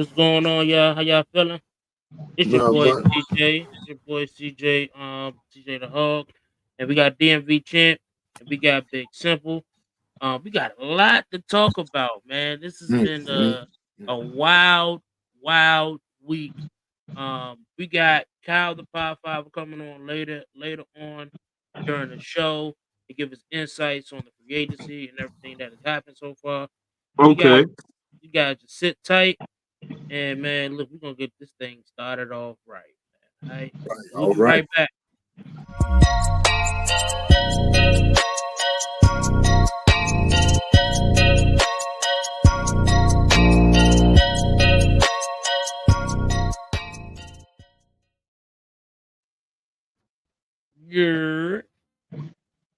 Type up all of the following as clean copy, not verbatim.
What's going on, y'all? How y'all feeling? It's your No, boy but CJ. It's your boy CJ. CJ the Hog, and we got DMV Champ, and we got Big Simple. We got a lot to talk about, man. This has mm, been mm, a wild week. We got Kyle the Podfather coming on later on during the show to give us insights on the free agency and everything that has happened so far. So Okay. you guys just sit tight. And man, look, we're gonna get this thing started off right, man. All right. We'll all be right. right back. Yeah.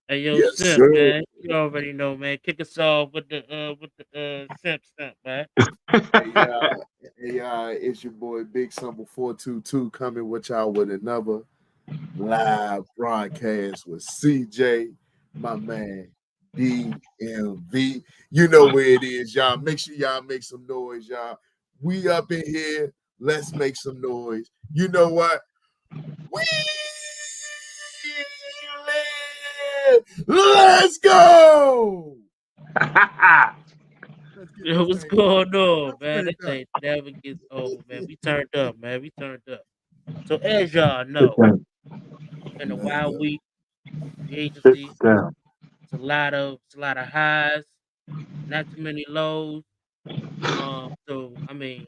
Hey yo, Yes, Simp, sir. man. You already know, man. Kick us off with the Simp stump, man. It's your boy Big Simple 422 coming with y'all with another live broadcast with CJ, my man DMV. You know where it is, y'all. Make sure y'all make some noise, y'all. We up in here. Let's make some noise. You know what? We live. Let's go. Let's get Yo, this what's thing going on, man? This straight up. thing never gets old, man. We turned up, man. We turned up. So as y'all know, in a Let's wild go. week, free Sit agency, down. it's a lot of highs, not too many lows. So I mean,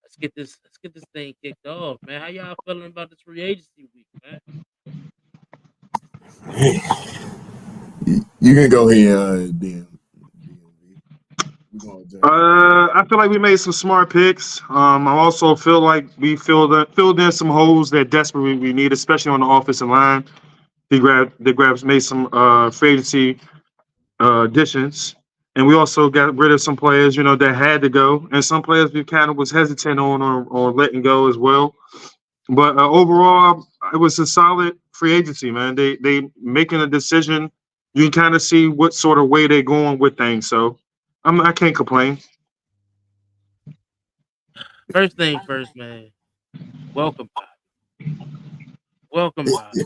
let's get this thing kicked off, man. How y'all feeling about this free agency week, man? You can go here, DMV. We're gonna jump right to it. I feel like we made some smart picks. I also feel like we filled in some holes that desperately we need, especially on the offensive line. They made some free agency additions, and we also got rid of some players, that had to go, and some players we kind of was hesitant on letting go as well. But overall, it was a solid free agency, man. They making a decision. You can kind of see what sort of way they're going with things. So I can't complain. First thing first, man. Welcome, Bobby. Welcome, Bobby.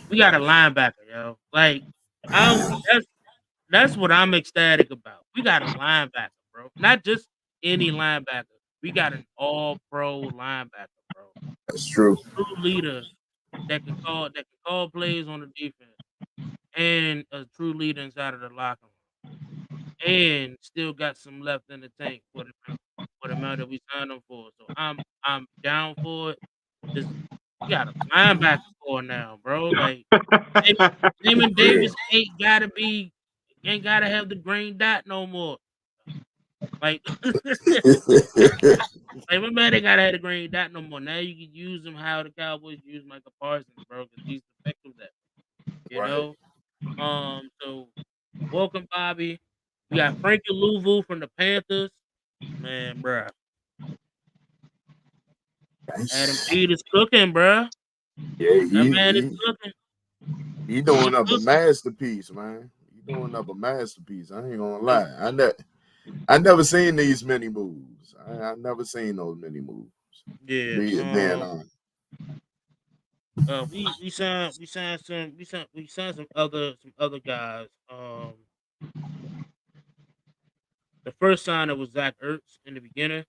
We got a linebacker, yo. Like, I'm that's what I'm ecstatic about. We got a linebacker, bro. Not just any linebacker. We got an all-pro linebacker, bro. That's true. True leader that can call plays on the defense, and a true leader inside of the locker room, and still got some left in the tank for the amount that we signed him for. So I'm down for it. This we got a linebacker core now, bro. Like Damon Yeah. Davis ain't gotta have the green dot no more. Like like my man ain't gotta have the green dot no more. Now you can use him how the Cowboys use Michael Parsons, bro, because he's effective at you Right. know. So welcome Bobby. We got Frankie Louvu from the Panthers. Man, bruh. Adam That's- Pete is cooking, bruh. Yeah, That he man is he cooking. he He doing up a cooking. masterpiece, man. He doing up a masterpiece. I ain't gonna lie. I never seen these many moves. I never seen those many moves. Yeah. Being on. We signed some other guys. The first signer was Zach Ertz in the beginning.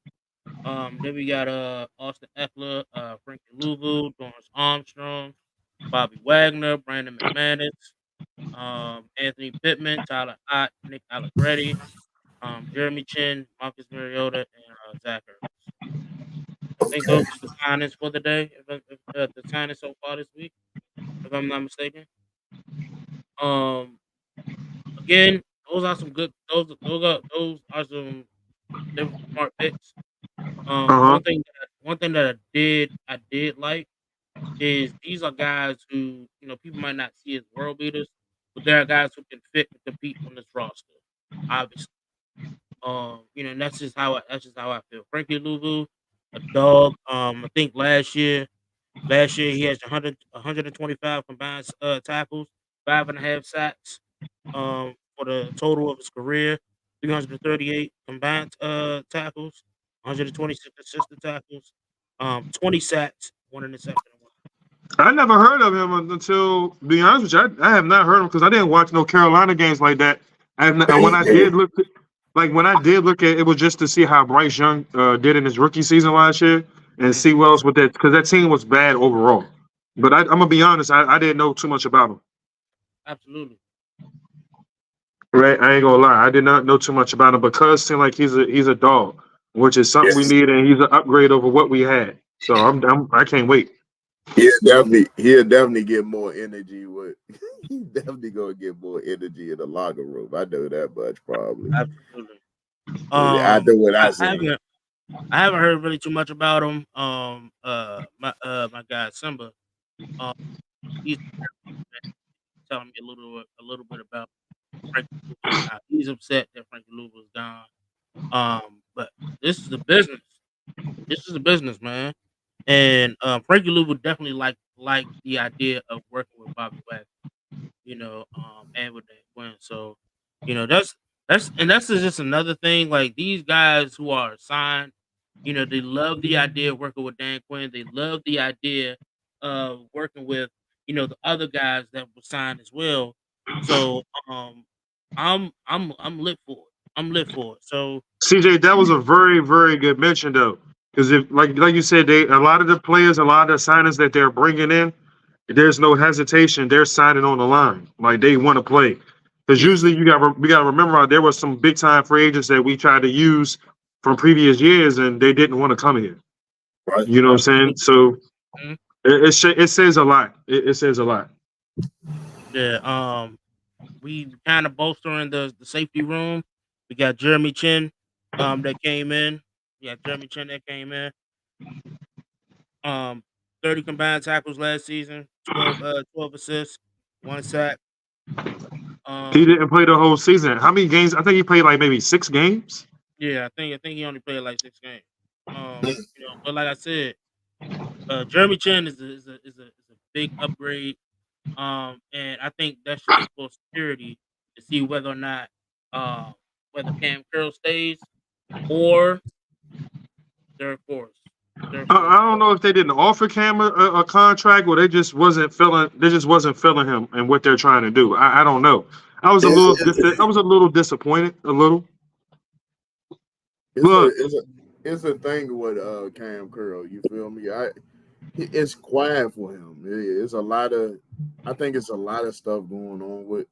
Then we got Austin Eckler, Frankie Louvu, Dorrance Armstrong, Bobby Wagner, Brandon McManus, Anthony Pittman, Tyler Ott, Nick Allegretti, Jeremy Chin, Marcus Mariota, and Zach Ertz. I think Okay. those are the signings for the day. If the signings so far this week, if I'm not mistaken. Um, Again, those are some good. Those are some. They were smart picks. Uh One thing that I did like is these are guys who people might not see as world beaters, but there are guys who can fit and compete on this roster. Obviously, and that's just how I feel. Frankie Louvu, a dog. I think last year he has 125 combined tackles, 5.5 sacks. For the total of his career. 338 combined tackles, 126 assisted tackles, 20 sacks, one interception. I never heard of him until, to be honest with you, I have not heard him because I didn't watch no Carolina games like that. I have not, and when I did look, when I did look at it, was just to see how Bryce Young did in his rookie season last year and see what else with that, because that team was bad overall. But I'm gonna be honest, I didn't know too much about him. Absolutely. Right, I ain't gonna lie, I did not know too much about him because it seemed like he's a dog, which is something we Yes, need, and he's an upgrade over what we had. So I can't wait. he'll definitely get more energy with. He definitely gonna get more energy in the locker room. I know that much probably. Absolutely. After what I I seen. haven't heard really too much about him. My guy Simba, um, he's telling me a little bit about Frankie Louvu and how he's upset that Frankie Louvu's gone. But this is a business. This is a business, man. And Frankie Louvu definitely like the idea of working with Bobby Wagner, and with Dan Quinn. So, that's just another thing. Like these guys who are signed, they love the idea of working with Dan Quinn. They love the idea of working with, the other guys that were signed as well. So, I'm lit for it. I'm lit for it. So, CJ, that was a very, very good mention though, because if like you said, a lot of the players, a lot of the signings that they're bringing in, there's no hesitation. They're signing on the line, like they want to play. Because yeah, usually we got to remember there were some big time free agents that we tried to use from previous years, and they didn't want to come here. Right. You know what I'm saying? absolutely. So Mhm. it says a lot. It says a lot. Yeah. We kind of bolstering the safety room. We got Jeremy Chin, that came in. Yeah, Jeremy Chin that came in. Um, 30 combined tackles last season, 12 assists, one sack. He Um, didn't play the whole season. How many games? I think he played like maybe 6 games. yeah, I think he only played like 6 games. But like I said, Jeremy Chin is a big upgrade. And I think that's just for security to see whether or not uh whether Cam Curl stays or Derek Forrest. Derek I Forrest. don't know if they didn't offer Cam a contract or they just wasn't feeling. They just wasn't feeling him and what they're trying to do. I don't know. It's, I was a little disappointed. A little. it's a Look, it's a it's a thing with Cam Curl. You feel me? It's quiet for him. It's a lot of. I think it's a lot of stuff going on with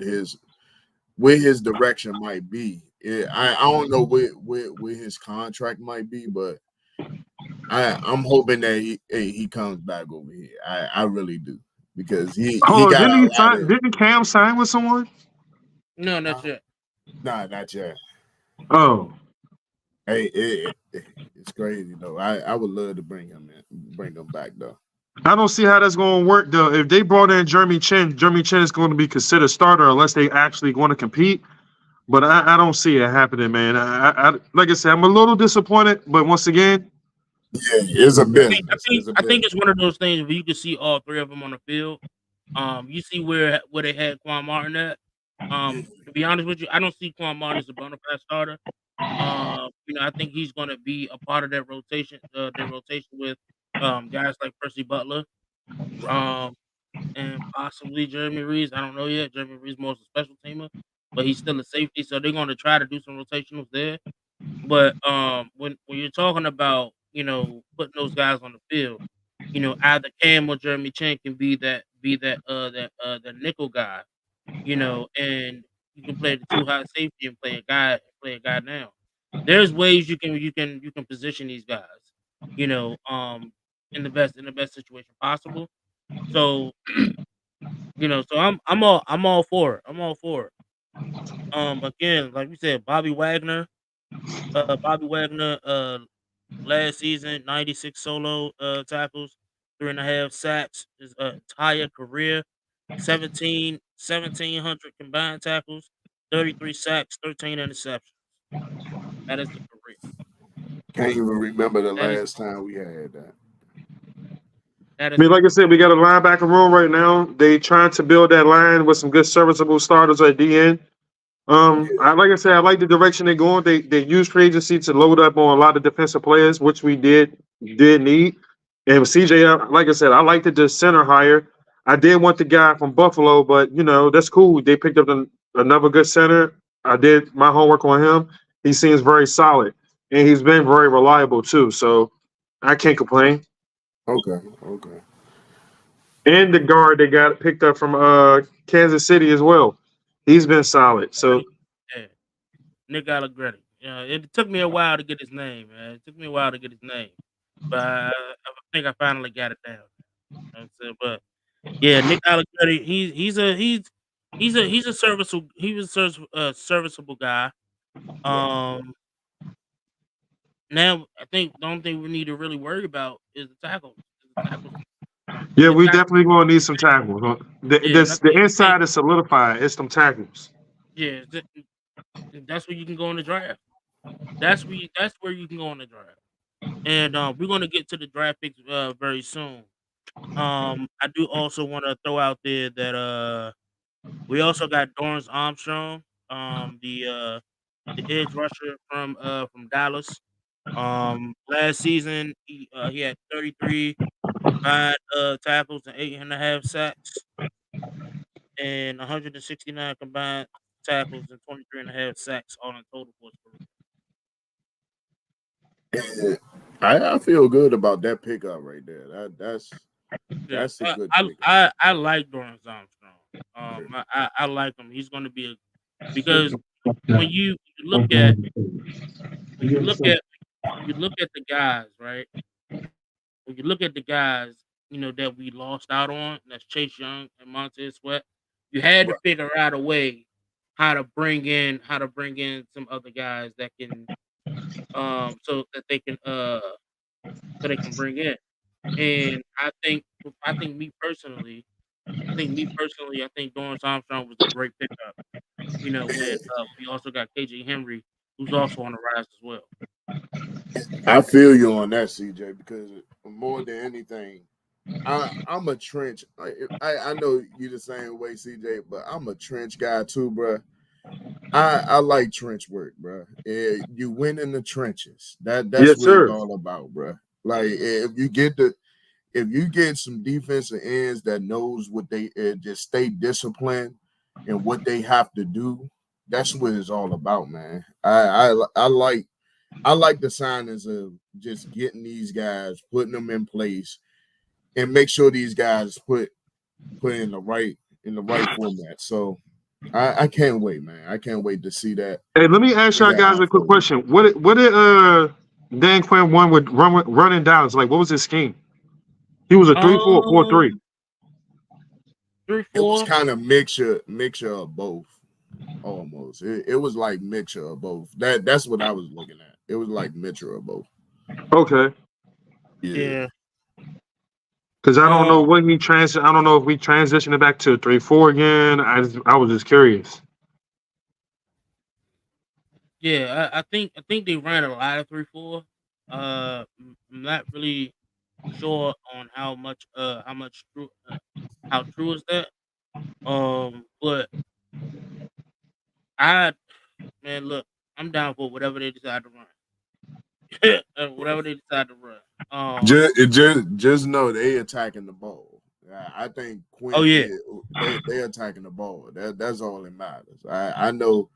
his direction might be. I don't know where his contract might be, but I'm hoping that he comes back over here. I really do because he hold on. got Didn't a he lot sign? of Didn't Cam sign with someone? No, not yet. nah, not yet. Oh, Hey, it's crazy though. I would love to bring him back though. I don't see how that's going to work though. If they brought in Jeremy Chin is going to be considered starter unless they actually going to compete. But I don't see it happening, man. Like I said, I'm a little disappointed. But once again, Yeah, it's a I business. think It's a I think business. it's one of those things where you can see all three of them on the field. You see where they had Quan Martin at. To be honest with you, I don't see Quan Martin as a bona fide starter. I think he's going to be a part of that rotation. Their rotation with guys like Percy Butler, Right. um, and possibly Jeremy Reeves. I don't know yet. Jeremy Reeves more of a special teamer, but he's still a safety, so they're going to try to do some rotationals there. But when you're talking about putting those guys on the field, either Cam or Jeremy Chin can be that nickel guy, and you can play the two high safety and play a guy down. There's ways you can position these guys, you know, um, in the best situation possible. So so I'm all for it. I'm all for it. Again, like we said, Bobby Wagner, last season, 96 solo tackles, 3.5 sacks. His entire career, 1,700 combined tackles, 33 sacks, 13 interceptions. That is the career. Can't even remember the That is last time we had that. that I is mean, the like I career. said, we got a linebacker room right now. They trying to build that line with some good serviceable starters at the end. Like I said, I like the direction they're going. They use free agency to load up on a lot of defensive players, which we did need. And CJ, like I said, I liked the center hire. I did want the guy from Buffalo, but that's cool. They picked up another good center. I did my homework on him. He seems very solid, and he's been very reliable too. So I can't complain. Okay, okay. And the guard they got picked up from Kansas City as well. He's been solid. So Yeah, Nick Allegretti. It took me a while to get his name, man. It took me a while to get his name, but I think I finally got it down. You know what I'm saying? But yeah, Nick Allegretti. He's a serviceable. He was a serviceable guy. Yeah. Um, Now I think the only thing we need to really worry about is the tackles. The tackles. yeah, The we tackles. definitely gonna need some tackles. Yeah, and The inside is solidified. It's some tackles. yeah, that's where you can go in the draft. That's where you can go in the draft. And we're gonna get to the draft picks very soon. I do also want to throw out there that we also got Dorrance Armstrong, the edge rusher from Dallas. Last season he had 33 combined tackles and 8.5 sacks, and 169 combined tackles and 23.5 sacks all in total for his And I feel good about that pickup right there. career. That's a Yeah, good I pickup. I like Dorrance Armstrong. I like him. He's going to be because when you look at when you look at when you look at the guys, right? When you look at the guys, that we lost out on, that's Chase Young and Montez Sweat. You had to Right. figure out a way how to bring in some other guys that can so that they can bring in. And I think I think Dorrance Armstrong was a great pickup. And we also got KJ Henry, who's also on the rise as well. I feel you on that, CJ, because more than anything, I'm a trench. I know you the same way, CJ, but I'm a trench guy too, bro. I like trench work, bro. You win in the trenches. That's Yes, what it's sir. all about, bro. Like if you get some defensive ends that knows what they just stay disciplined and what they have to do, that's what it's all about, man. I like the signings of just getting these guys, putting them in place, and make sure these guys put in the right format. So I can't wait, man. I can't wait to Hey, let me ask see y'all that guys a quick unfold. question. What did Dan Quinn won with running Dallas? Like, what was his scheme? He was a 3-4, 4-3. Um, three, It was four. kind of mixture of both, almost. It was like mixture of both. That's what I was looking at. It was like mixture of both. Okay. Yeah. Yeah. Because I don't Um. know what I don't know if we transitioned it back to 3-4 again. I was just curious. Yeah. I think they ran a lot of 3-4. I'm not really sure on how true is that. But I man, look, I'm down for whatever they decide to run. Whatever they decide to run. Just know they attacking the ball. I think Oh Quinn yeah, did. They attacking the ball. That's all that matters. I know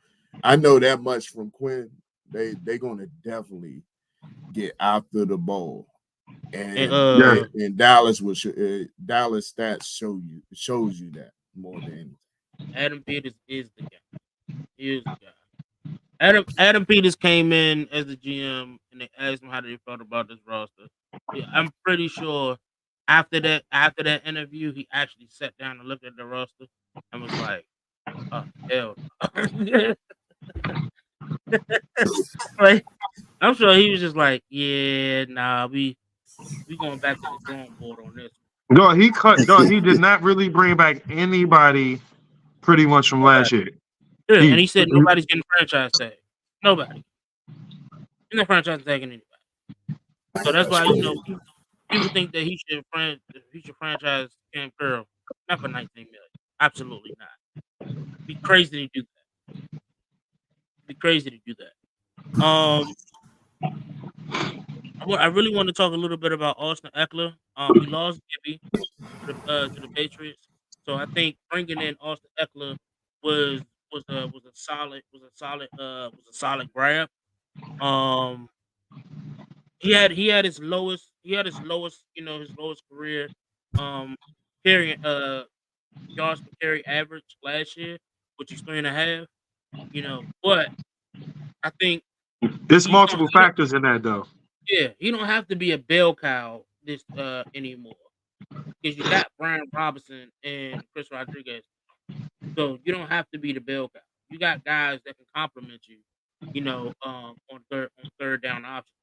that much from Quinn. They gonna definitely get after the ball, and Yeah. and Dallas Dallas stats shows you that more than anything. Adam Peters is the guy. He is the guy. Adam Peters came in as the GM and they asked him how they felt about this roster. Yeah, I'm pretty sure after that interview, he actually sat down and looked at the roster and was like, "Oh hell, no." Like I'm sure he was just like, "Yeah, nah, we going back to the drawing board on this." No, he cut. No, he did not really bring back anybody pretty much from last Nobody. year. Yeah, and He, he said nobody's getting franchise tag. Nobody. He's not franchise tagging anybody. So that's That's why crazy. people think that he should franchise Cam Curl, not for 19 million. Absolutely not. Be crazy to do that. Be crazy to do that. I really want to talk a little bit about Austin Eckler. We lost Gibby to the Patriots, so I think bringing in Austin Eckler was was a solid grab. Um, he had his lowest his lowest career um carry yards per carry average last year, which is 3.5. But I think There's he's don't multiple he don't factors in that though. yeah he don't have to be a bell cow this anymore because you got Brian Robinson and Chris Rodriguez, so you don't have to be the bell cow. You got guys that can complement you, on third down options.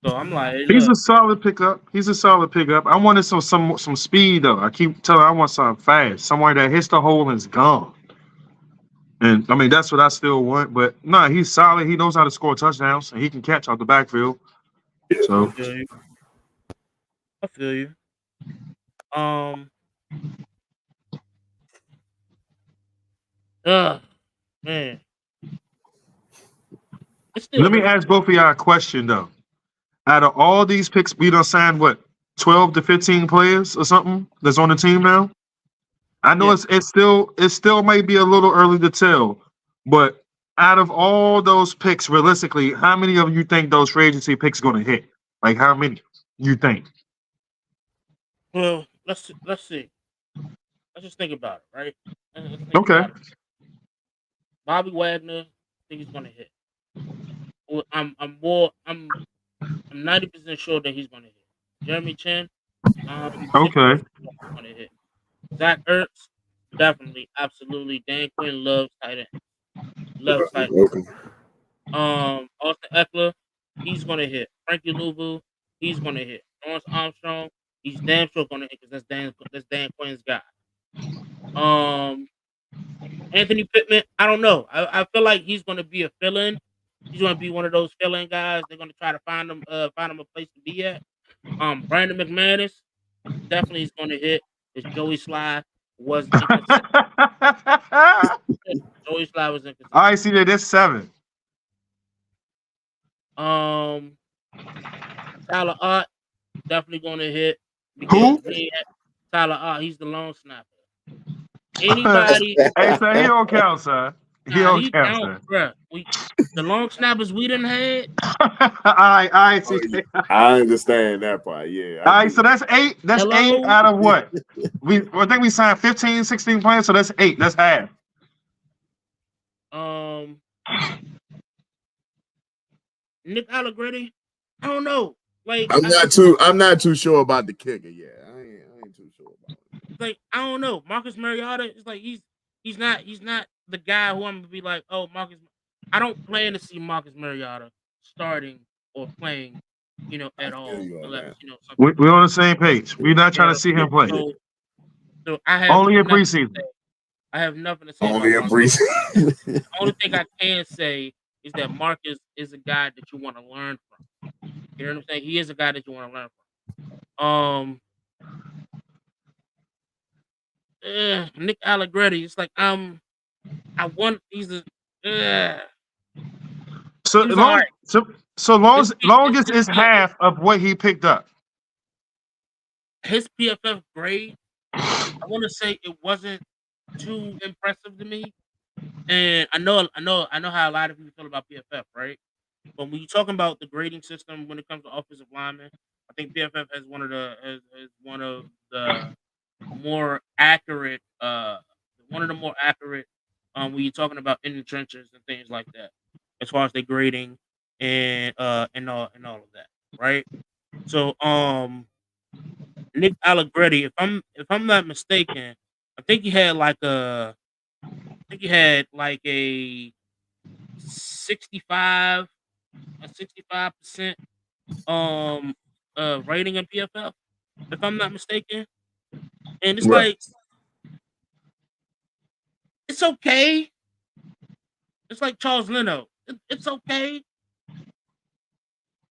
So I'm like, hey, He's a look, solid pickup. He's a solid pickup. I wanted some speed though. I keep telling I want something fast. Somewhere that hits the hole and is gone. And I mean that's what I still want. But no, he's solid. He knows how to score touchdowns and he can catch out the backfield. I So feel you. I feel you. Um, man, it still let me hurts. ask both of y'all a question though. Out of all these picks, we done signed what 12 to 15 players or something that's on the team now. I know Yeah. it still might be a little early to tell, but out of all those picks, realistically, how many of you think those free agency picks going to hit? Like how many you think? Well, let's see. Let's just think about it, right? Let's think Okay, about it. Bobby Wagner, I think he's gonna hit. Well, I'm 90% sure that he's gonna hit. Jeremy Chin, I'm 60% okay, sure he's gonna hit. Zach Ertz, definitely, absolutely. Dan Quinn loves tight end. Loves tight end. Okay. Austin Eckler, he's gonna hit. Frankie Louvu, he's gonna hit. Lawrence Armstrong, he's damn sure gonna hit because that's Dan Quinn's guy. Um, Anthony Pittman, I don't know. I feel like he's gonna be a fill-in. He's gonna be one of those fill-in guys. They're gonna try to find him a place to be at. Brandon McManus definitely is gonna hit. Because Joey Sly was inconsistent. all Joey Sly was inconsistent. right, see that that's 7. Um, Tyler Ott definitely gonna hit because Who? Tyler Ott, he's the long snapper. Anybody, Hey, son, he don't count, son. He nah, don't he count, count, son. bruh. The long snappers we didn't had. All right, Oh, see. yeah. I understand that part. Yeah, I All right, get so it. that's 8. That's 8 Hello, out of what? I think we signed 15, 16 players, so that's 8. That's half. um, Nick Allegretti. I don't know. Like, I'm not too sure about the kicker. Yeah, I ain't too sure about it. I don't know. Marcus Mariota. It's like he's not the guy who I'm gonna be like, oh, Marcus. I don't plan to see Marcus Mariota starting or playing, I at feel all you on unless that. something We're crazy. on the same page. We're not trying Yeah. to see him play. So I have Only in nothing. preseason. I have nothing to say Only about in Marcus. preseason. The only thing I can say is that Marcus is a guy that you want to learn from. You know what I'm saying? He is a guy that you want to learn from. Nick Allegretti. It's like I want he's a So he was all right. longest is half of what he picked up. His PFF grade, I want to say it wasn't too impressive to me. And I know how a lot of people feel about PFF, right? But when you're talking about the grading system when it comes to offensive linemen, I think PFF has one of the more accurate one of the more accurate when you're talking about in the trenches and things like that, as far as the grading and all of that, right? So Nick Allegretti, if I'm not mistaken, I think he had like a 65 a 65% rating in PFF, if I'm not mistaken. And it's Right. like it's okay. It's like Charles Leno. It's okay,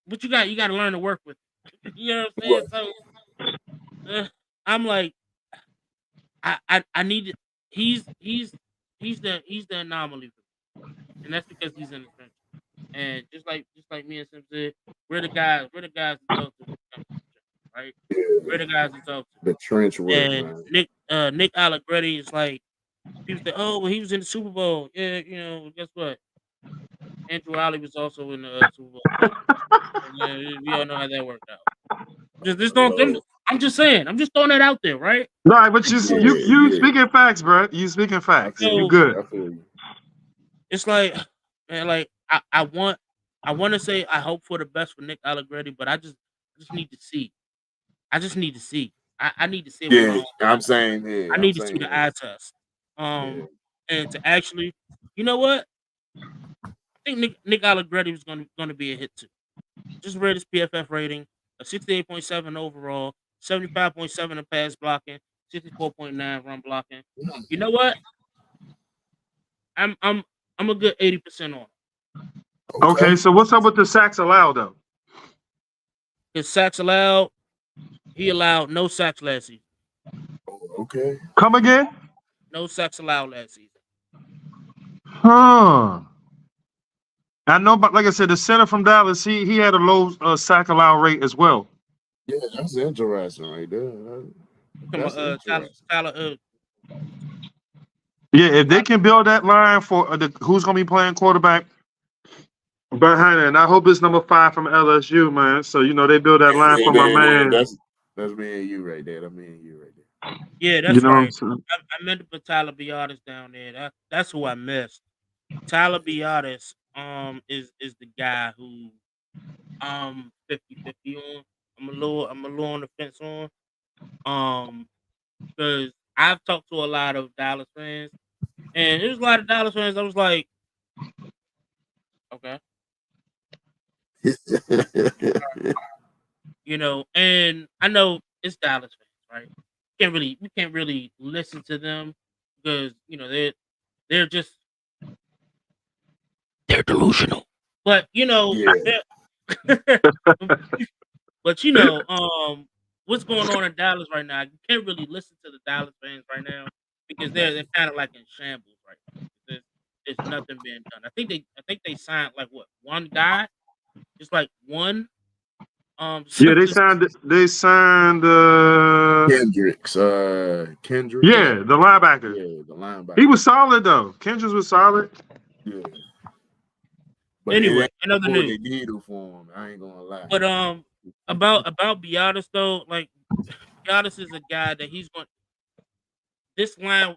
but you got to learn to work with it. You know what I'm saying? Right. So uh, I'm like I need he's he's he's the anomaly. and that's because he's in the trenches. And just like me and Sim said, we're the guys to talk to, right? We're the guys to talk The trench to. work, And man. Nick Allegretti is like people say, oh, well, he was in the Super Bowl. Yeah, guess what? Andrew Ollie was also in the Super Bowl too. And we all know how that worked out. Just don't. Hello. I'm just saying. I'm just throwing that out there, right? No, but Yeah, you yeah. speaking facts, bro. You speaking facts. Yeah, You So good. I feel you. it's like, man, like I want to say I hope for the best for Nick Allegretti, but I just need to see. I just need to see. I need to see it with my Yeah, own I'm eyes. saying, I yeah, I'm need to see saying, the eye test. yeah. And to actually, you know what? I think Nick Allegretti was gonna be a hit too. Just read his PFF rating, a 68.7 overall, 75.7 in pass blocking, 64.9 run blocking. You know what? I'm I'm I'm a good 80% on him. Okay, Okay. so what's up with the sacks allowed though? His sacks allowed, he allowed no sacks last season. Okay. Come again? No sacks allowed last season. Huh. I know, but like I said, the center from Dallas, he had a low sack allow rate as well. Yeah, that's interesting right there. Come on, That's interesting. Tyler, Yeah, if they Tyler, can build that line for who's gonna be playing quarterback behind it, and I hope it's number 5 from LSU, man. So they build that line for my man. That's me and you right there. That's me and you right there. yeah, You that's know what I'm right. saying? I meant to put Tyler Biotis down there. That's who I missed. Tyler Biotis is the guy who 50-50 on. I'm a little on the fence on. Because I've talked to a lot of Dallas fans, and there's a lot of Dallas fans. I was like, okay, and I know it's Dallas fans, right? We can't really listen to them because they're just they're delusional. But Yeah. but what's going on in Dallas right now? You can't really listen to the Dallas fans right now because they're kind of like in shambles right now. There's nothing being done. I think they signed like what, one guy, just like one. Yeah, they Just signed. They signed. Kendricks. Kendrick. yeah. Yeah, the linebacker. Yeah, the He linebacker. was solid though. Kendricks was solid. Yeah. But it Anyway, ain't another what news. they needed for him. I ain't gonna lie. But about Biotis though, like Biotis is a guy that he's going. This line,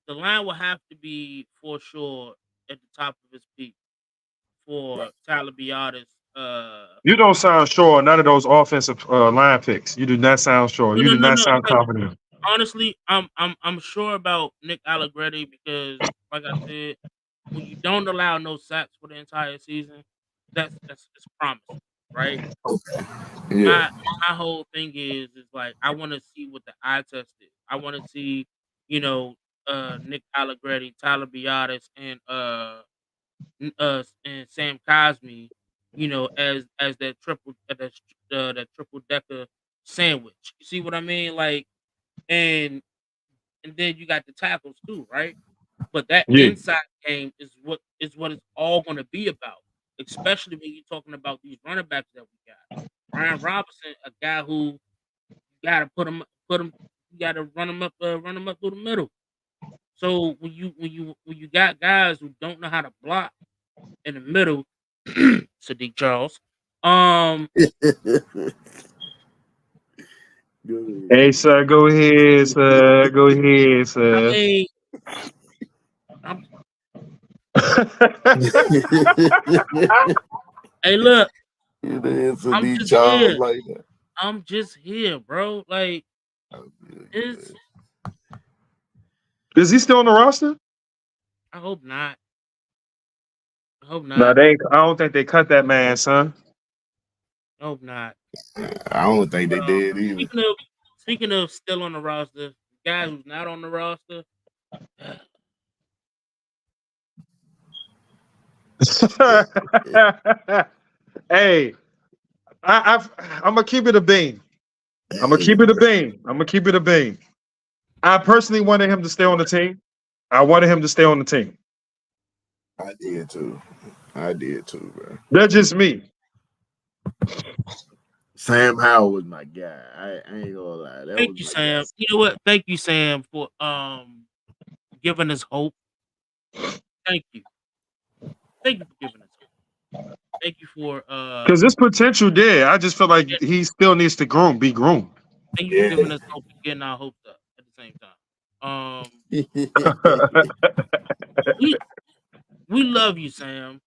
the line will have to be for sure at the top of his peak for Right. Tyler Biotis. You don't sound sure. None of those offensive line picks. You do not sound sure. No, You no, do no, not no. sound confident. Honestly, I'm sure about Nick Allegretti because, like I said, when you don't allow no sacks for the entire season, that's promising, right? Yeah. My whole thing is like I want to see what the eye test is. I want to see, you know, Nick Allegretti, Tyler Biotis, and Sam Cosmi, as that triple decker sandwich. You see what I mean? Like, and then you got the tackles too, right? But that Yeah. inside game is what it's all going to be about, especially when you're talking about these running backs that we got. Brian Robinson, a guy who you got to put him, you got to run him up through the middle. So when you got guys who don't know how to block in the middle, Sadiq Charles, um, Good. Hey, sir, go ahead, sir. Go ahead, I sir. mean, I'm, hey, look, You the answer I'm these just Charles here. like that. I'm just here, bro. Like, Oh, good, it's. good. Is he still on the roster? I hope not. I hope No, not. they. I don't think they cut that man, son. I hope not. I don't think But they did either. speaking of still on the roster, the guy who's not on the roster. Hey, I'm gonna keep it a bean. I'm gonna keep it a bean. I'm gonna keep it a bean. I personally wanted him to stay on the team. I wanted him to stay on the team. I did too. I did too, bro. That's just me. Sam Howell was my guy. I ain't gonna lie. That Thank was you, my guy. Sam. You know what? Thank you, Sam, for giving us hope. Thank you. Thank you for giving us hope. Thank you for Because this potential there, I just feel like yeah, he still needs to be groomed. thank you for Yeah. giving us hope and getting our hopes up at the same time. We we love you, Sam.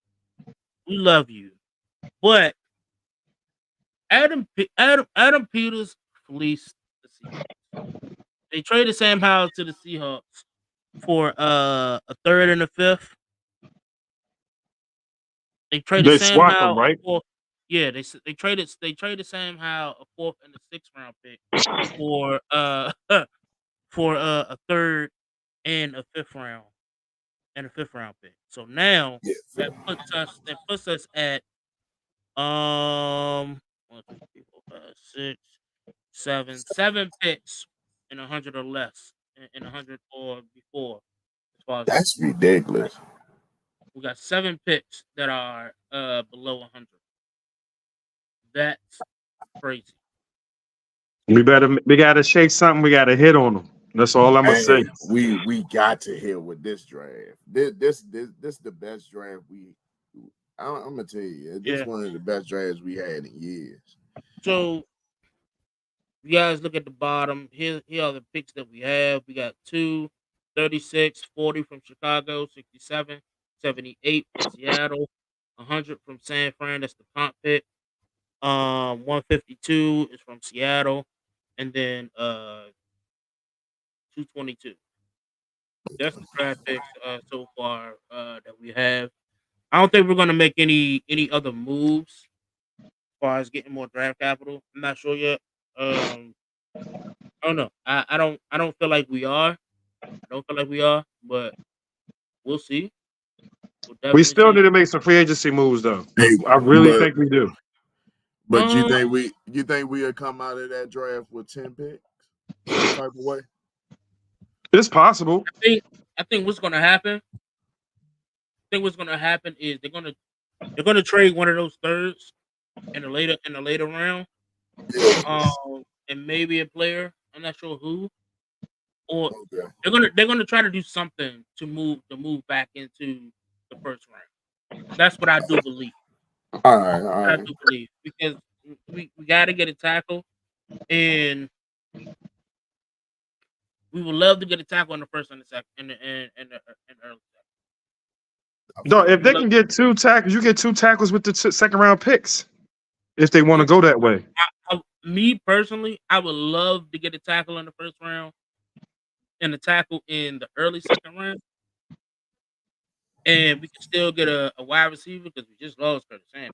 We love you. But Adam Peters fleeced the Seahawks. They traded Sam Howell to the Seahawks for a third and a fifth. They traded They Sam swapped him, Howell a right? fourth. Yeah, they traded Sam Howell a fourth and a sixth round pick for for a third and a fifth round pick. So now Yeah. that puts us at um 7 picks in 100 or less in 100 or before as far as the That's right. ridiculous. We got 7 picks that are below 100. That's crazy. We gotta shake something. We gotta hit on them. That's all I'm gonna say. Hey, we got to hit with this draft. This the best draft we. I'm gonna tell you, this is Yeah. one of the best drafts we had in years. So you guys look at the bottom. Here are the picks that we have. We got 2, 36, 40 from Chicago, 67, 78 from Seattle, 100 from San Fran. That's the comp pick. 152 is from Seattle, and then 222. That's the draft picks so far that we have. I don't think we're gonna make any other moves as far as getting more draft capital. I'm not sure yet. I don't know. I don't feel like we are. I don't feel like we are, but we'll see. We'll We definitely still see. need to make some free agency moves, though. Hey, I really but think we do. but Um, you think we'll come out of that draft with 10 picks some type of way? It's possible. I think what's gonna happen. I think what's gonna happen is they're gonna trade one of those thirds in the later round. Yeah. And maybe a player. I'm not sure who. Or Okay. they're gonna try to do something to move back into the first round. That's what I do believe. All right. All I right. do believe because we got to get a tackle, and we would love to get a tackle in the first and the second in the early I No, feel if second. they can get 2 tackles, you get 2 tackles with the second round picks. If they want Yeah, to go that way, me personally, I would love to get a tackle in the first round and a tackle in the early second round, and we can still get a wide receiver because we just lost Curtis Samuel.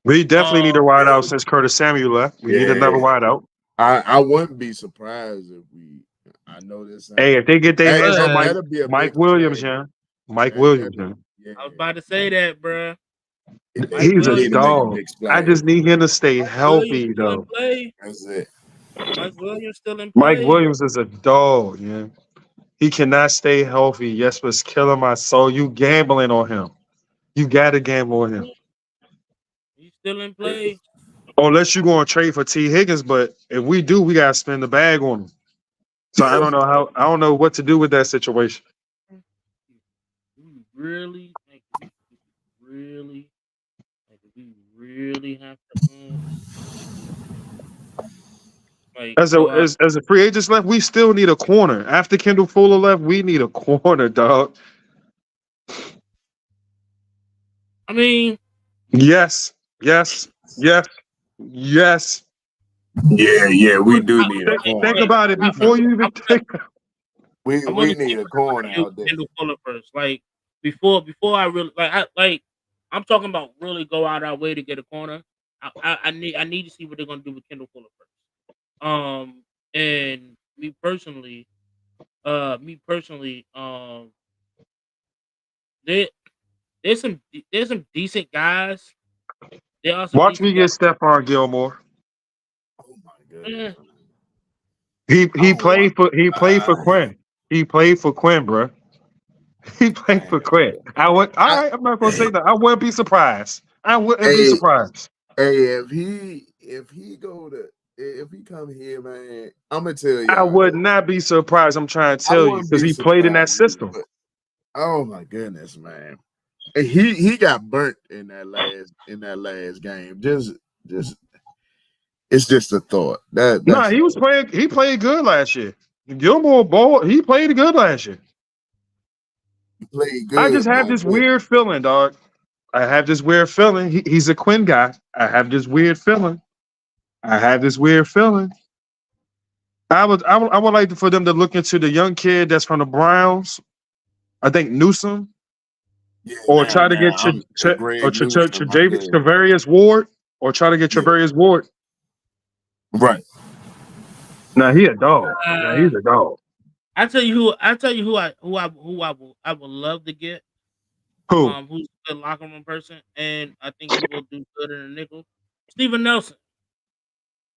we definitely need a Um, wideout since Curtis Samuel left. We need another Yeah. wideout. I wouldn't be surprised if we. I know this Hey, ain't. if they get their Hey, hands on but that'll be a Mike big Williams, play. yeah, Mike That Williams, yeah. yeah. I was about to say that, bruh. Mike He's They a need to Williams, make a dog. big I splash. just need him to stay Mike Williams healthy, still in though. play. That's it. Mike Williams still in Mike play. Williams is a dog, yeah. He cannot stay healthy. Yes, what's killing my soul. You gambling on him. You got to gamble on him. He's still in play. Unless you're going to trade for T. Higgins, but if we do, we got to spend the bag on him. So I don't know what to do with that situation. We really, really, we really have to, As a go out. as a free agents left, we still need a corner. After Kendall Fuller left, we need a corner, dog. I mean, Yes, yes, yes, yes. Yeah, we but do need a Think corner. about it I, before you I, even I, think. I'm We gonna see need a what they're corner gonna do out with there. Kendall Fuller first. Like before I really I'm talking about really go out our way to get a corner. I need to see what they're gonna do with Kendall Fuller first. And me personally, there there's some decent guys. There are some Watch me decent guys. get Stephon Gilmore. Oh my goodness. Eh, He Oh my played for God. Quinn. He played for Quinn, bro. He played for Quinn. I'm not gonna say that. I wouldn't be surprised. I wouldn't be Hey, surprised. hey, if he come here, man, I'm gonna tell I y'all would this. not be surprised. I'm trying to I tell you wouldn't because be he played in that surprised either, system. but oh my goodness, man. And he got burnt in that last game. Just it's just a thought. No, That's he was playing. He played good last year. Gilmore ball. He played good last year. he played I just good, have but this weird feeling, dog. I have this weird feeling. He's a Quinn guy. I have this weird feeling. I have this weird feeling. I would like for them to look into the young kid that's from the Browns. I think Newsom, yeah, or nah, try to get nah. I'm a Greg Newsom. I'm good. Travarius Ward, or try to get Yeah, Travarius Ward. right. Now he a dog. Now Uh, he's a dog. I tell you who I would love to get. Who? Who's a good locker room person, and I think he will do good in a nickel. Steven Nelson.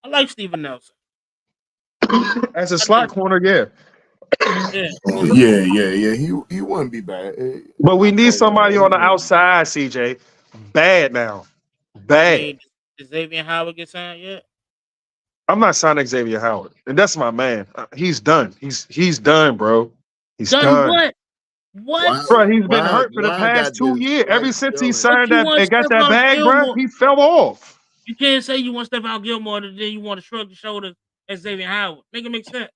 I like Steven Nelson. As a I slot think, corner, yeah. yeah, Yeah. He wouldn't be bad. But we Not need that somebody bad. He on the wouldn't be outside, CJ. Bad now. I Bad. mean, did Xavier Howard get signed yet? I'm not signing Xavier Howard. And that's my man. He's done. He's done, bro. He's Done done. what? What? Bro, he's been Why hurt for the why past got 2 years. why Ever since he Sterling? But signed you that want and got that Stephon bag, bro, Gilmore? he fell off. You can't say you want Stephon Gilmore and then you want to shrug your shoulders at Xavier Howard. Make it make sense.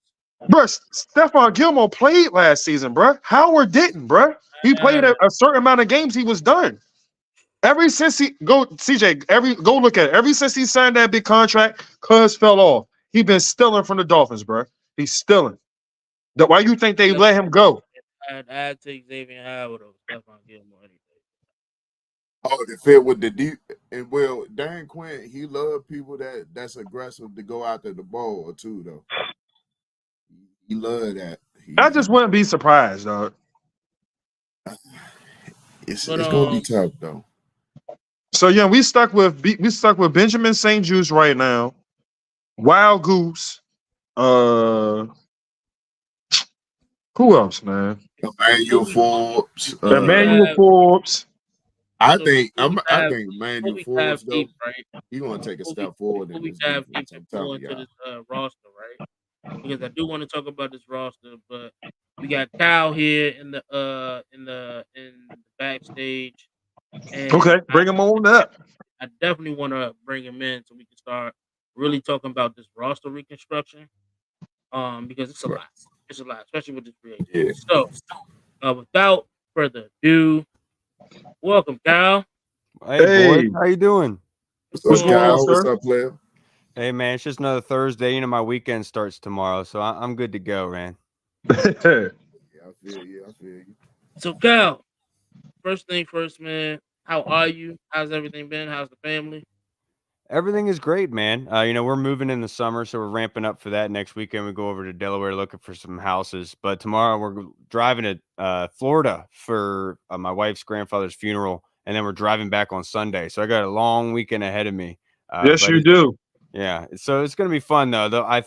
Bro, Stephon Gilmore played last season, bro. Howard didn't, bro. He played Uh, a certain amount of games, he was done. Ever since he go CJ, go look at it. Ever since he signed that big contract, Cuz fell off. He been stealing from the Dolphins, bro. He's stealing. Why you think they let him go? I'd take Xavier Howard over Stephon Gilmore any day. Oh, to fit with the deep and well, Dan Quinn, he loved people that's aggressive to go after the ball too, though. He loved that. I just wouldn't be surprised, dog. But It's gonna be tough though. So yeah, we stuck with Benjamin St. Juice right now. Wild Goose. Uh, who else, man? Emmanuel Forbes. Emmanuel Forbes. I so think before we dive, Emmanuel we Forbes dive though. deep, right? He gonna take a Before we, step forward before in we this dive deep defense. I'm and go telling into y'all. this roster, right? Because I do want to talk about this roster, but we got Kyle here in the backstage, and Okay, bring him on up. I definitely want to bring him in so we can start really talking about this roster reconstruction. Because it's a Right. lot. It's a lot, especially with this free agent. Yeah. So, without further ado, welcome, Kyle. Hey, boys, Hey, how you doing? What's what's going going on, on? Kyle, what's sir? up, player? Hey, man, it's just another Thursday. You know, my weekend starts tomorrow, so I'm good to go, man. Yeah, I feel you. So, Kyle, first thing first, man. How are you? How's everything been? How's the family? Everything is great, man. You know, we're moving in the summer, so we're ramping up for that. Next weekend, we go over to Delaware looking for some houses. But tomorrow, we're driving to Florida for my wife's grandfather's funeral, and then we're driving back on Sunday. So I got a long weekend ahead of me. Yes, But you do. yeah, so it's gonna be fun though. Though I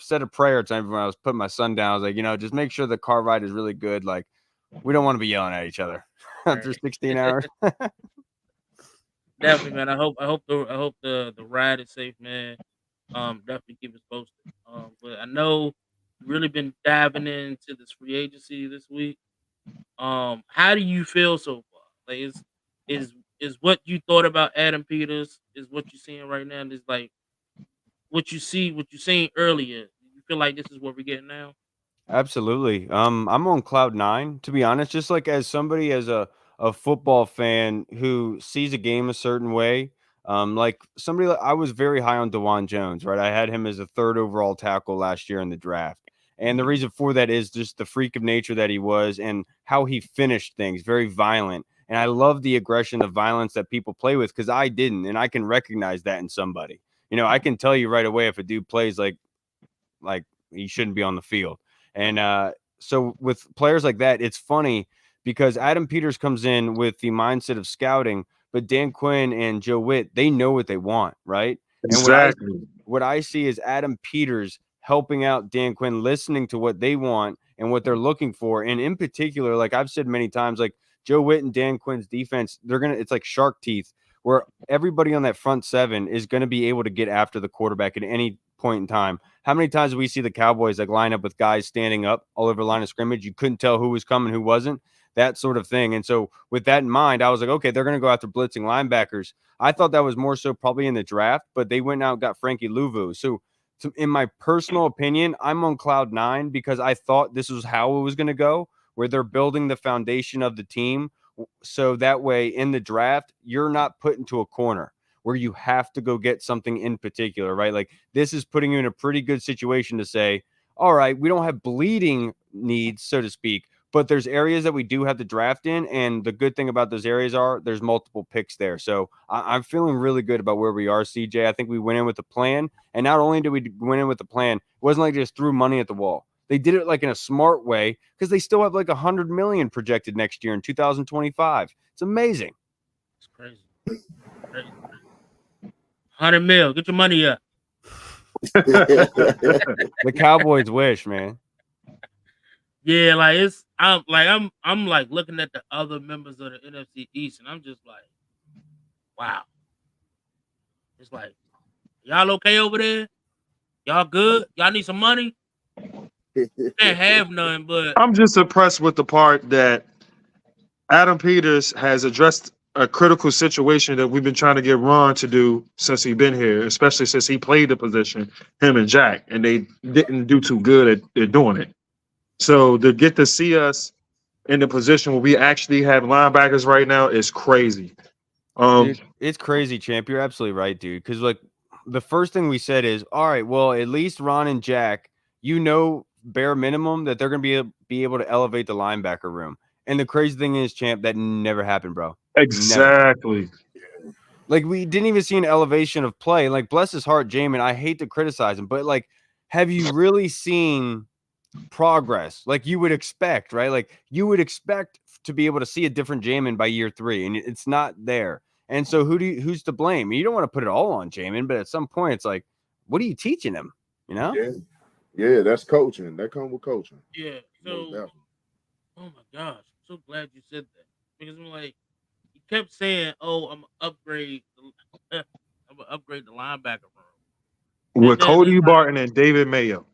said a prayer time when I was putting my son down. I was like, just make sure the car ride is really good. Like, we don't want to be yelling at each other after Right. 16 hours. Definitely, man. I hope the ride is safe, man. Definitely keep us posted. But I know you really been diving into this free agency this week. How do you feel so far? Like, is what you thought about Adam Peters is what you're seeing right now? Is like what you seen earlier. You feel like this is what we're getting now? Absolutely. I'm on cloud nine, to be honest. Just like as somebody as a football fan who sees a game a certain way. Like somebody I was very high on DeJuan Jones, right? I had him as a third overall tackle last year in the draft. And the reason for that is just the freak of nature that he was and how he finished things, very violent. And I love the aggression, the violence that people play with because I didn't, and I can recognize that in somebody. I can tell you right away if a dude plays like he shouldn't be on the field. And so with players like that, it's funny because Adam Peters comes in with the mindset of scouting, but Dan Quinn and Joe Witt, they know what they want, right? And Exactly. what I see is Adam Peters helping out Dan Quinn, listening to what they want and what they're looking for. And in particular, like I've said many times, like Joe Witt and Dan Quinn's defense, it's like shark teeth, where everybody on that front seven is going to be able to get after the quarterback at any point in time. How many times do we see the Cowboys like line up with guys standing up all over the line of scrimmage? You couldn't tell who was coming, who wasn't, that sort of thing. And so with that in mind, I was like, okay, they're going to go after blitzing linebackers. I thought that was more so probably in the draft, but they went out and got Frankie Louvu. So in my personal opinion, I'm on cloud 9 because I thought this was how it was going to go, where they're building the foundation of the team. So that way in the draft, you're not put into a corner where you have to go get something in particular, right? Like this is putting you in a pretty good situation to say, all right, we don't have bleeding needs, so to speak, but there's areas that we do have to draft in. And the good thing about those areas are there's multiple picks there. So I'm feeling really good about where we are, CJ. I think we went in with a plan. And not only did we went in with a plan, it wasn't like they just threw money at the wall. They did it like in a smart way because they still have like 100 million projected next year in 2025. It's amazing. It's crazy. 100 mil. Get your money up. The Cowboys wish, man. Yeah, like I'm like looking at the other members of the NFC East, and I'm just like, wow. It's like, y'all okay over there? Y'all good? Y'all need some money? Can't have none, but I'm just impressed with the part that Adam Peters has addressed a critical situation that we've been trying to get Ron to do since he's been here, especially since he played the position, him and Jack, and they didn't do too good at doing it. So to get to see us in the position where we actually have linebackers right now is crazy. Dude, it's crazy, champ. You're absolutely right, dude. Because like the first thing we said is, all right, well, at least Ron and Jack, bare minimum that they're going to be able to elevate the linebacker room. And the crazy thing is, champ, that never happened, bro. Exactly. Never. Like we didn't even see an elevation of play. Like bless his heart, Jamin. I hate to criticize him, but like, have you really seen progress like you would expect, right? Like you would expect to be able to see a different Jamin by year 3, and it's not there. And so who's to blame? You don't want to put it all on Jamin, but at some point it's like, what are you teaching him? You know? Yeah, that's coaching. That comes with coaching. yeah. So, oh my gosh, I'm so glad you said that because I'm like, he kept saying, "Oh, I'm gonna upgrade the linebacker room." With Cody Barton and David Mayo.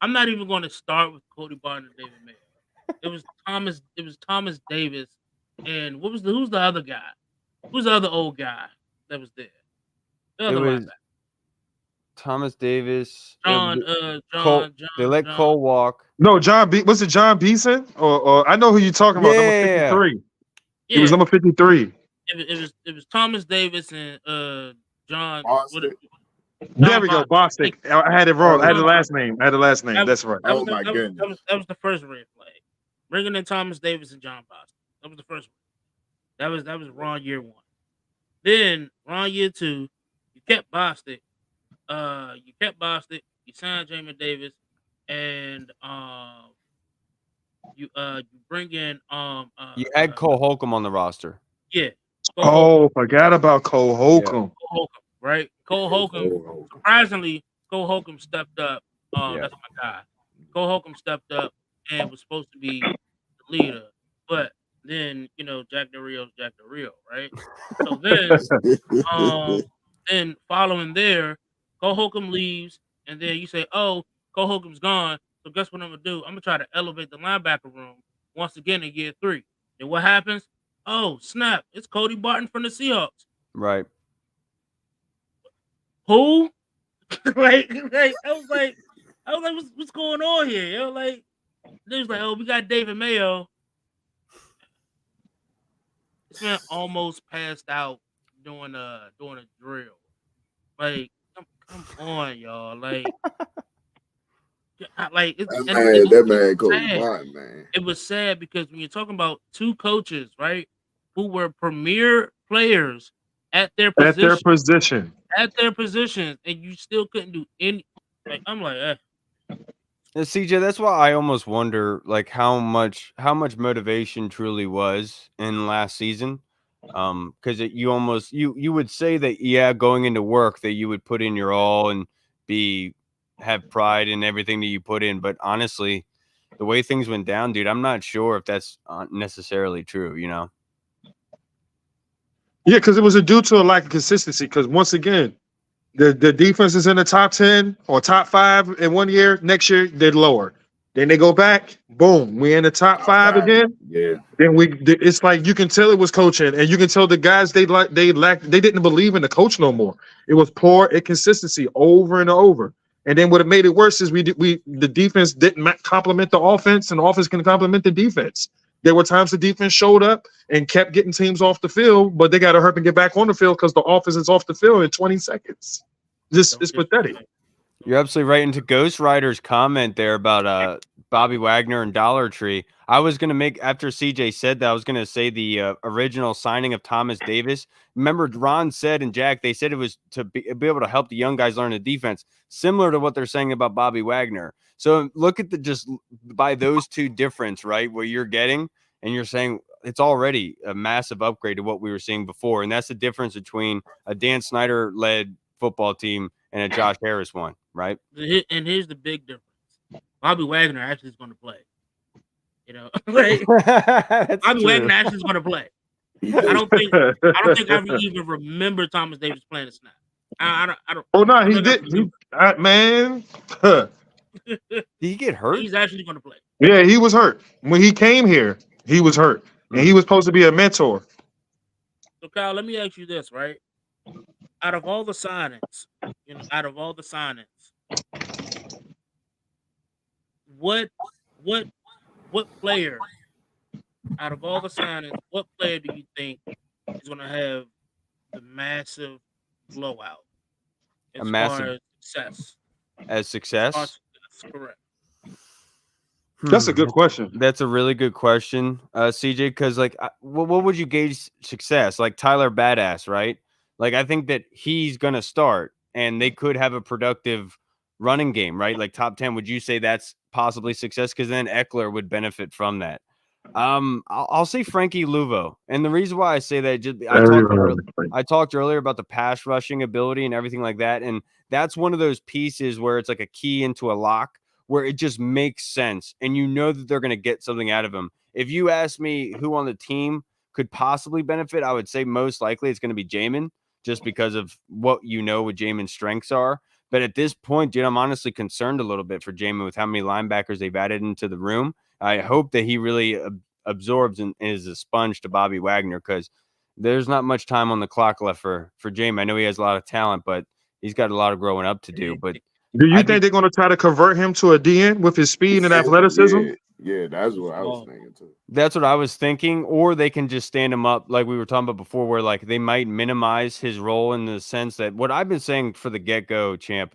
I'm not even going to start with Cody Barton and David Mayo. It was Thomas Davis, and who's the other guy? Who's the other old guy that was there? The other linebacker. Thomas Davis. John. They let Cole walk. No, was it John Beeson? Or I know who you're talking about. Number 53. Yeah. It was number 53. It was Thomas Davis and John. There we go, Bostic. I had it wrong. I had the last name. That's right. Oh my goodness. That was the first red flag. Bringing in Thomas Davis and John Bostic. That was the first one. That was Ron year 1. Then Ron year 2, you kept Bostic. You signed Jamin Davis, and you bring in you had Cole Holcomb on the roster. Yeah. Forgot about Cole Holcomb. Yeah. Cole Holcomb, right? Cole Holcomb. Surprisingly, Cole Holcomb stepped up. That's my guy. Cole Holcomb stepped up and was supposed to be the leader, but then Jack Del Rio's Jack Del Rio, right? So then following there, Cole Holcomb leaves, and then you say, "Oh, Cole Holcomb's gone." So guess what I'm gonna do? I'm gonna try to elevate the linebacker room once again in year 3. And what happens? Oh snap! It's Cody Barton from the Seahawks. Right. Who? like I was like, what's going on here? Yo, like they was like, oh, we got David Mayo. This man almost passed out doing a drill. Like, come on, y'all. Like that man Cody Barton, man. It was sad because when you're talking about 2 coaches, right, who were premier players at their positions, and you still couldn't do any. Like, I'm like, CJ, that's why I almost wonder, like, how much motivation truly was in last season. Because you would say that going into work that you would put in your all and have pride in everything that you put in, but honestly, the way things went down, dude, I'm not sure if that's necessarily true, you know? Yeah, because it was due to a lack of consistency. Because once again, the defense is in the top 10 or top 5 in 1 year. Next year, they're lower. Then they go back. Boom, we in the top 5 again. Yeah. Then it's like you can tell it was coaching, and you can tell the guys they didn't believe in the coach no more. It was poor inconsistency over and over. And then what it made it worse is the defense didn't complement the offense, and the offense can complement the defense. There were times the defense showed up and kept getting teams off the field, but they got to hurry and get back on the field because the offense is off the field in 20 seconds. It's pathetic. You're absolutely right. And to Ghost Rider's comment there about Bobby Wagner and Dollar Tree, I was going to make, after CJ said that, I was going to say the original signing of Thomas Davis. Remember, Ron said, and Jack, they said it was to be able to help the young guys learn the defense, similar to what they're saying about Bobby Wagner. So look at just by those two difference, right, what you're getting, and you're saying it's already a massive upgrade to what we were seeing before. And that's the difference between a Dan Snyder-led football team and a Josh Harris one, right? And here's the big difference: Bobby Wagner actually is going to play. You know, like, Bobby Wagner actually is going to play. I don't think I even remember Thomas Davis playing a snap. I don't. Oh no, he did. Man, did he get hurt? He's actually going to play. Yeah, he was hurt when he came here. He was hurt, and he was supposed to be a mentor. So, Kyle, let me ask you this, right? Out of all the signings, what player, out of all the signings, what player do you think is going to have the massive blowout as far as success? As success? That's correct. That's a good question. That's a really good question, CJ, because, like, what would you gauge success? Like Tyler Badass, right? Like, I think that he's going to start, and they could have a productive running game, right? Like top 10. Would you say that's possibly success? Because then Eckler would benefit from that. I'll say Frankie Luvo. And the reason why I say that, I talked earlier about the pass rushing ability and everything like that. And that's one of those pieces where it's like a key into a lock where it just makes sense. And you know that they're going to get something out of him. If you ask me who on the team could possibly benefit, I would say most likely it's going to be Jamin, just because of what what Jamin's strengths are. But at this point, dude, I'm honestly concerned a little bit for Jamin with how many linebackers they've added into the room. I hope that he really absorbs and is a sponge to Bobby Wagner, because there's not much time on the clock left for Jamin. I know he has a lot of talent, but he's got a lot of growing up to do. But do you think they're going to try to convert him to a DN with his speed and athleticism? Yeah, that's what I was thinking too. That's what I was thinking. Or they can just stand him up like we were talking about before, where like they might minimize his role in the sense that what I've been saying for the get-go, champ,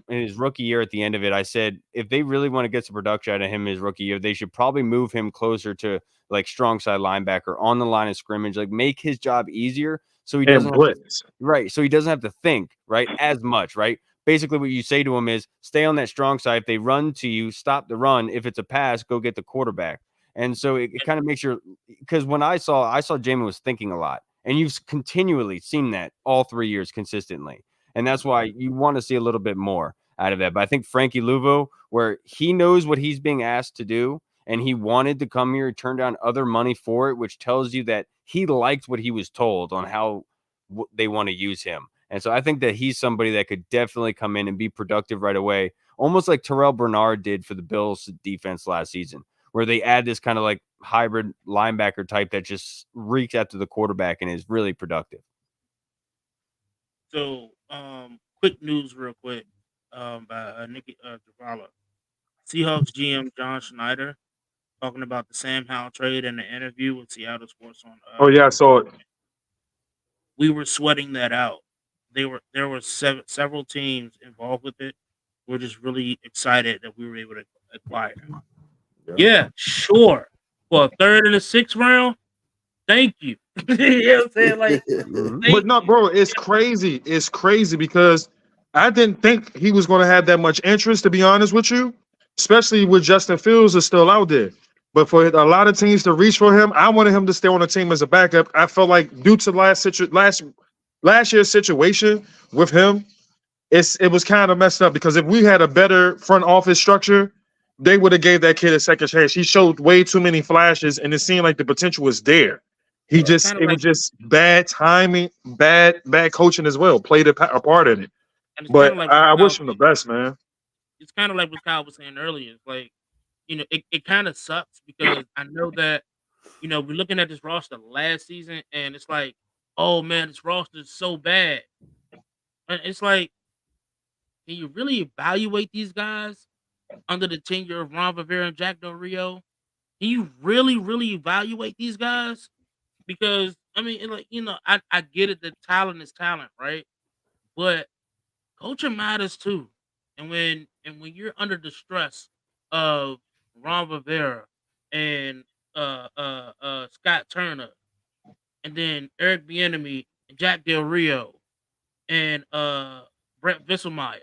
in his rookie year at the end of it, I said if they really want to get some production out of him his rookie year, they should probably move him closer to like strong side linebacker on the line of scrimmage, like make his job easier so he doesn't so he doesn't have to think as much, right? Basically, what you say to him is stay on that strong side. If they run to you, stop the run. If it's a pass, go get the quarterback. And so it kind of makes your, because when I saw Jamin was thinking a lot, and you've continually seen that all 3 years consistently. And that's why you want to see a little bit more out of that. But I think Frankie Luvo, where he knows what he's being asked to do, and he wanted to come here, turn down other money for it, which tells you that he liked what he was told on how they want to use him. And so I think that he's somebody that could definitely come in and be productive right away, almost like Terrell Bernard did for the Bills defense last season, where they add this kind of like hybrid linebacker type that just reeks after the quarterback and is really productive. So, quick news real quick by Nikki Javala. Seahawks GM John Schneider talking about the Sam Howell trade in an interview with Seattle Sports on. Oh, yeah, I saw it. We were sweating that out. There were several teams involved with it. We're just really excited that we were able to acquire. Yeah, sure. For a third and a sixth round, thank you. You know what I'm saying? Like, but no, bro, it's crazy. It's crazy because I didn't think he was going to have that much interest, to be honest with you, especially with Justin Fields is still out there. But for a lot of teams to reach for him, I wanted him to stay on the team as a backup. I felt like due to last year's situation with him, it was kind of messed up because if we had a better front office structure, they would have gave that kid a second chance. He showed way too many flashes, and it seemed like the potential was there. It's kind of It like, was just bad timing, bad coaching as well. Played a part in it. and it's kind But of like I what wish Kyle, him the best, man. it's kind of like what Kyle was saying earlier. It's like, it kind of sucks because I know that, we're looking at this roster last season, and it's like, oh man, this roster is so bad, and it's like, can you really evaluate these guys under the tenure of Ron Rivera and Jack Del Rio? Can you really, really evaluate these guys? Because I mean, like, I get it. The talent is talent, right? But coaching matters too. And when you're under the stress of Ron Rivera and Scott Turner, and then Eric Bieniemy and Jack Del Rio and Brett Visselmeyer,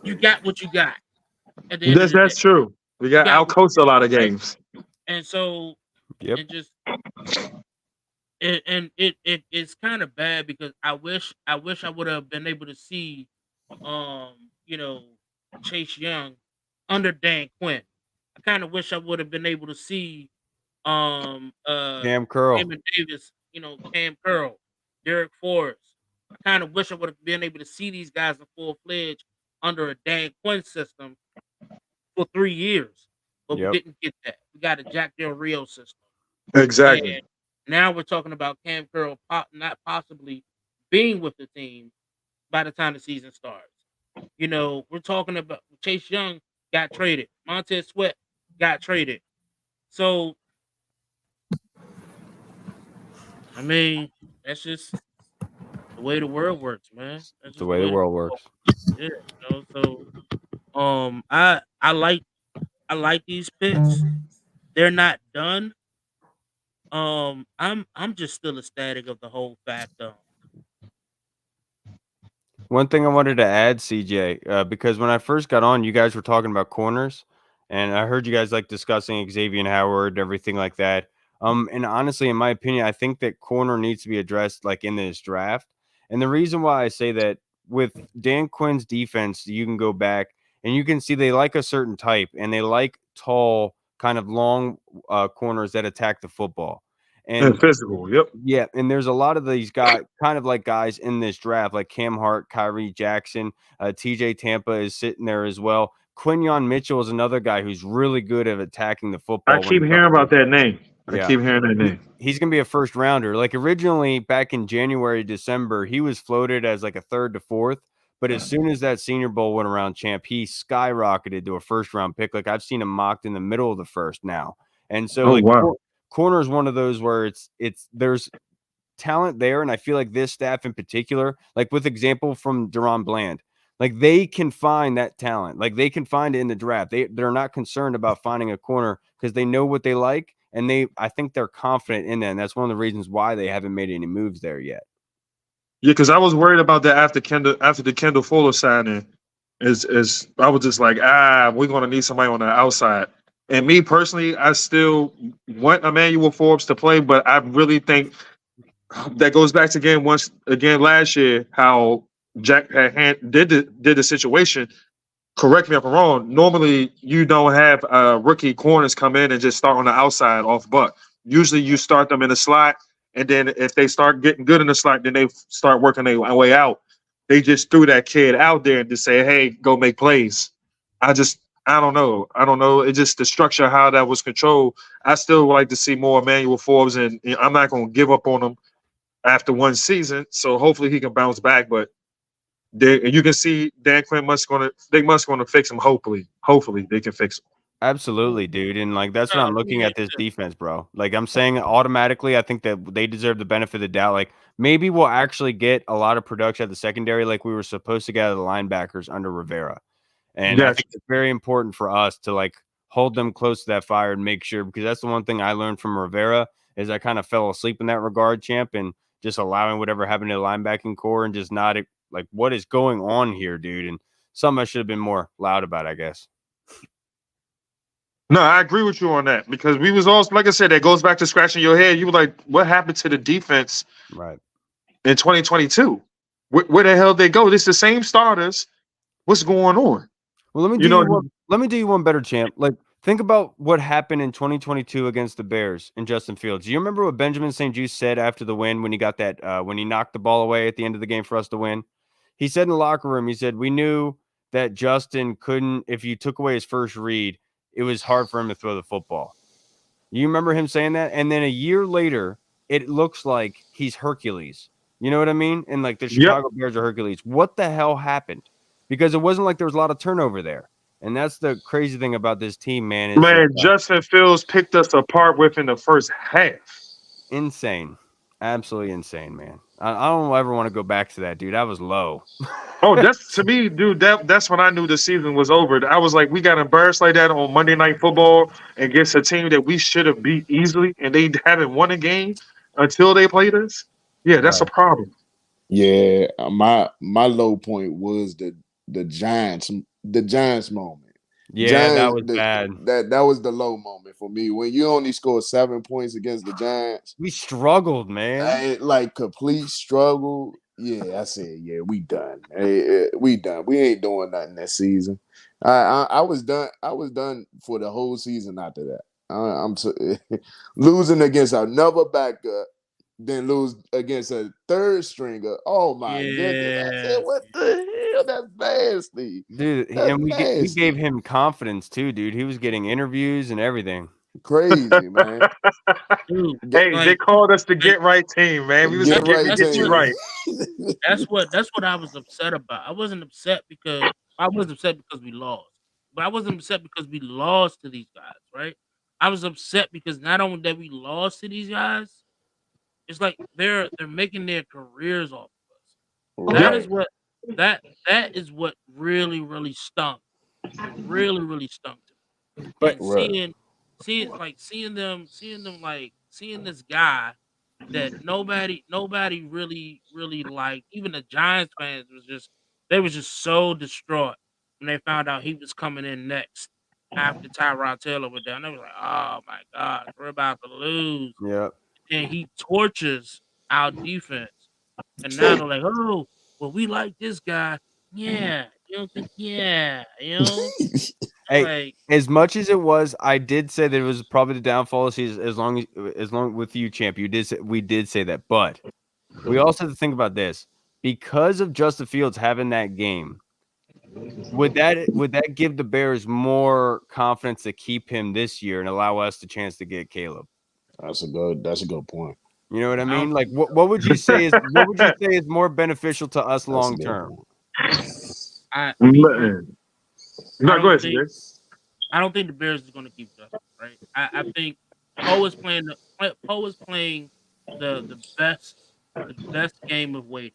you got what you got at the end of the day. That's true. We You got got out what you coached a got, lot of right? games. And so Yep. it just it's kind of bad because I wish I would have been able to see um you know Chase Young under Dan Quinn. I kind of wish I would have been able to see um uh Cam Curl. Raymond Davis, Cam Curl, Derek Forrest. I kind of wish I would have been able to see these guys in full fledged under a Dan Quinn system for 3 years, but we Yep. didn't get that. We got a Jack Del Rio system. And Exactly. now we're talking about Cam Curl not possibly being with the team by the time the season starts. We're talking about Chase Young got traded. Montez Sweat got traded. So, I mean, that's just the way the world works, man. That's The just the way the way the world world works. works. Yeah. So, I like these picks. They're not done. I'm just still ecstatic of the whole fact of. One thing I wanted to add, CJ, because when I first got on, you guys were talking about corners, and I heard you guys like discussing Xavier Howard and everything like that. And honestly, in my opinion, I think that corner needs to be addressed like in this draft. And the reason why I say that with Dan Quinn's defense, you can go back and you can see they like a certain type, and they like tall, kind of long corners that attack the football. And And physical. Yep. yeah, and there's a lot of these guys, kind of like guys in this draft, like Cam Hart, Kyrie Jackson, TJ Tampa is sitting there as well. Quinyon Mitchell is another guy who's really good at attacking the I football when keep it hearing comes to. about that name. I Yeah, keep hearing that name. he's going to be a first rounder. Like originally back in January, December, he was floated as like a third to fourth. But as soon as that Senior Bowl went around, champ, he skyrocketed to a first round pick. Like I've seen him mocked in the middle of the first now. And so Oh like wow. corner is one of those where there's talent there, and I feel like this staff in particular, like with example from Deron Bland, like they can find that talent, like they can find it in the draft. They're not concerned about finding a corner because they know what they like, and I think they're confident in that. And that's one of the reasons why they haven't made any moves there yet. Yeah, because I was worried about that after the Kendall Fuller signing. Is I was just like, we're gonna need somebody on the outside. And me personally, I still want Emmanuel Forbes to play, but I really think that goes back to once again last year how Jack did the situation. Correct me if I'm wrong. Normally, you don't have rookie corners come in and just start on the outside off buck. Usually, you start them in the slot, and then if they start getting good in the slot, then they start working their way out. They just threw that kid out there and just say, "Hey, go make plays." I don't know. I don't know. It's just the structure of how that was controlled. I still would like to see more Emmanuel Forbes, and I'm not going to give up on him after one season. So hopefully he can bounce back. But you can see Dan Quinn must gonna fix him. Hopefully they can fix him. Absolutely, dude. And like that's what Let I'm me looking ask at this you this. defense, bro. Like I'm saying automatically, I think that they deserve the benefit of the doubt. Like maybe we'll actually get a lot of production at the secondary like we were supposed to get out of the linebackers under Rivera. And I Yes. think it's very important for us to like hold them close to that fire and make sure, because that's the one thing I learned from Rivera is I kind of fell asleep in that regard, champ, and just allowing whatever happened to the linebacking core and just not like what is going on here, dude. And something I should have been more loud about, I guess. No, I agree with you on that because we was also, like I said, that goes back to scratching your head. You were like, what happened to the defense Right. in 2022? Where the hell they go? This the same starters. What's going on? Well, let me You do know, you one. Let me do you one better, champ. Like, think about what happened in 2022 against the Bears and Justin Fields. Do you remember what Benjamin St-Juste said after the win when he got that when he knocked the ball away at the end of the game for us to win? He said in the locker room, he said, "We knew that Justin couldn't. If you took away his first read, it was hard for him to throw the football." You remember him saying that? And then a year later, it looks like he's Hercules. You know what I mean? And like the yep. Chicago Bears are Hercules. What the hell happened? Because it wasn't like there was a lot of turnover there. And that's the crazy thing about this team, man. Is Man, Justin Fields picked us apart within the first half. insane. Absolutely insane, man. I don't ever want to go back to that, dude. I was low. Oh, that's to me, dude. That's when I knew the season was over. I was like, we got embarrassed like that on Monday Night Football against a team that we should have beat easily, and they haven't won a game until they played us. Yeah, that's a Right. problem. Yeah, my low point was the Giants moment. Yeah, that was bad. That was the low moment for me. When you only scored 7 points against the Giants, We struggled, man. like complete struggle. Yeah, I said, yeah, we done. We done. We ain't doing nothing that season. I was done. I was done for the whole season after that. I'm losing against another backup, then lose against a third stringer. Oh my goodness! I said, Yeah. what the hell? That's nasty. Dude, That's and we nasty. gave him confidence too, dude. He was getting interviews and everything. Crazy, man. Dude, Hey, they like, called us the get right team, man. We was Get getting right to get you team. right. that's what I was upset about. I wasn't upset because we lost. But I wasn't upset because we lost to these guys, right? I was upset because not only that we lost to these guys, it's like they're making their careers off of us. That Right. is what that is what really, really stunk. It really, really stunk to me. But And Right. seeing this guy that nobody really liked. Even the Giants fans they was just so distraught when they found out he was coming in next after Tyrod Taylor went down. They was like, "Oh my gosh, we're about to lose." Yep. And he tortures our defense, and now they're like, "Oh, well, we like this guy." Yeah, you don't think? Yeah, you know, Hey, like as much as it was, I did say that it was probably the downfall of the season. As long with you, champ, we did say that, but we also have to think about this because of Justin Fields having that game. Would that give the Bears more confidence to keep him this year and allow us the chance to get Caleb? That's a good point. You know what I I mean? don't Like think so. what would you say is more beneficial to us That's a long good term? point. man, I no, go don't ahead, think CJ. I don't think the Bears is going to keep Justin. Right? I think Poe is playing the best game of waiting.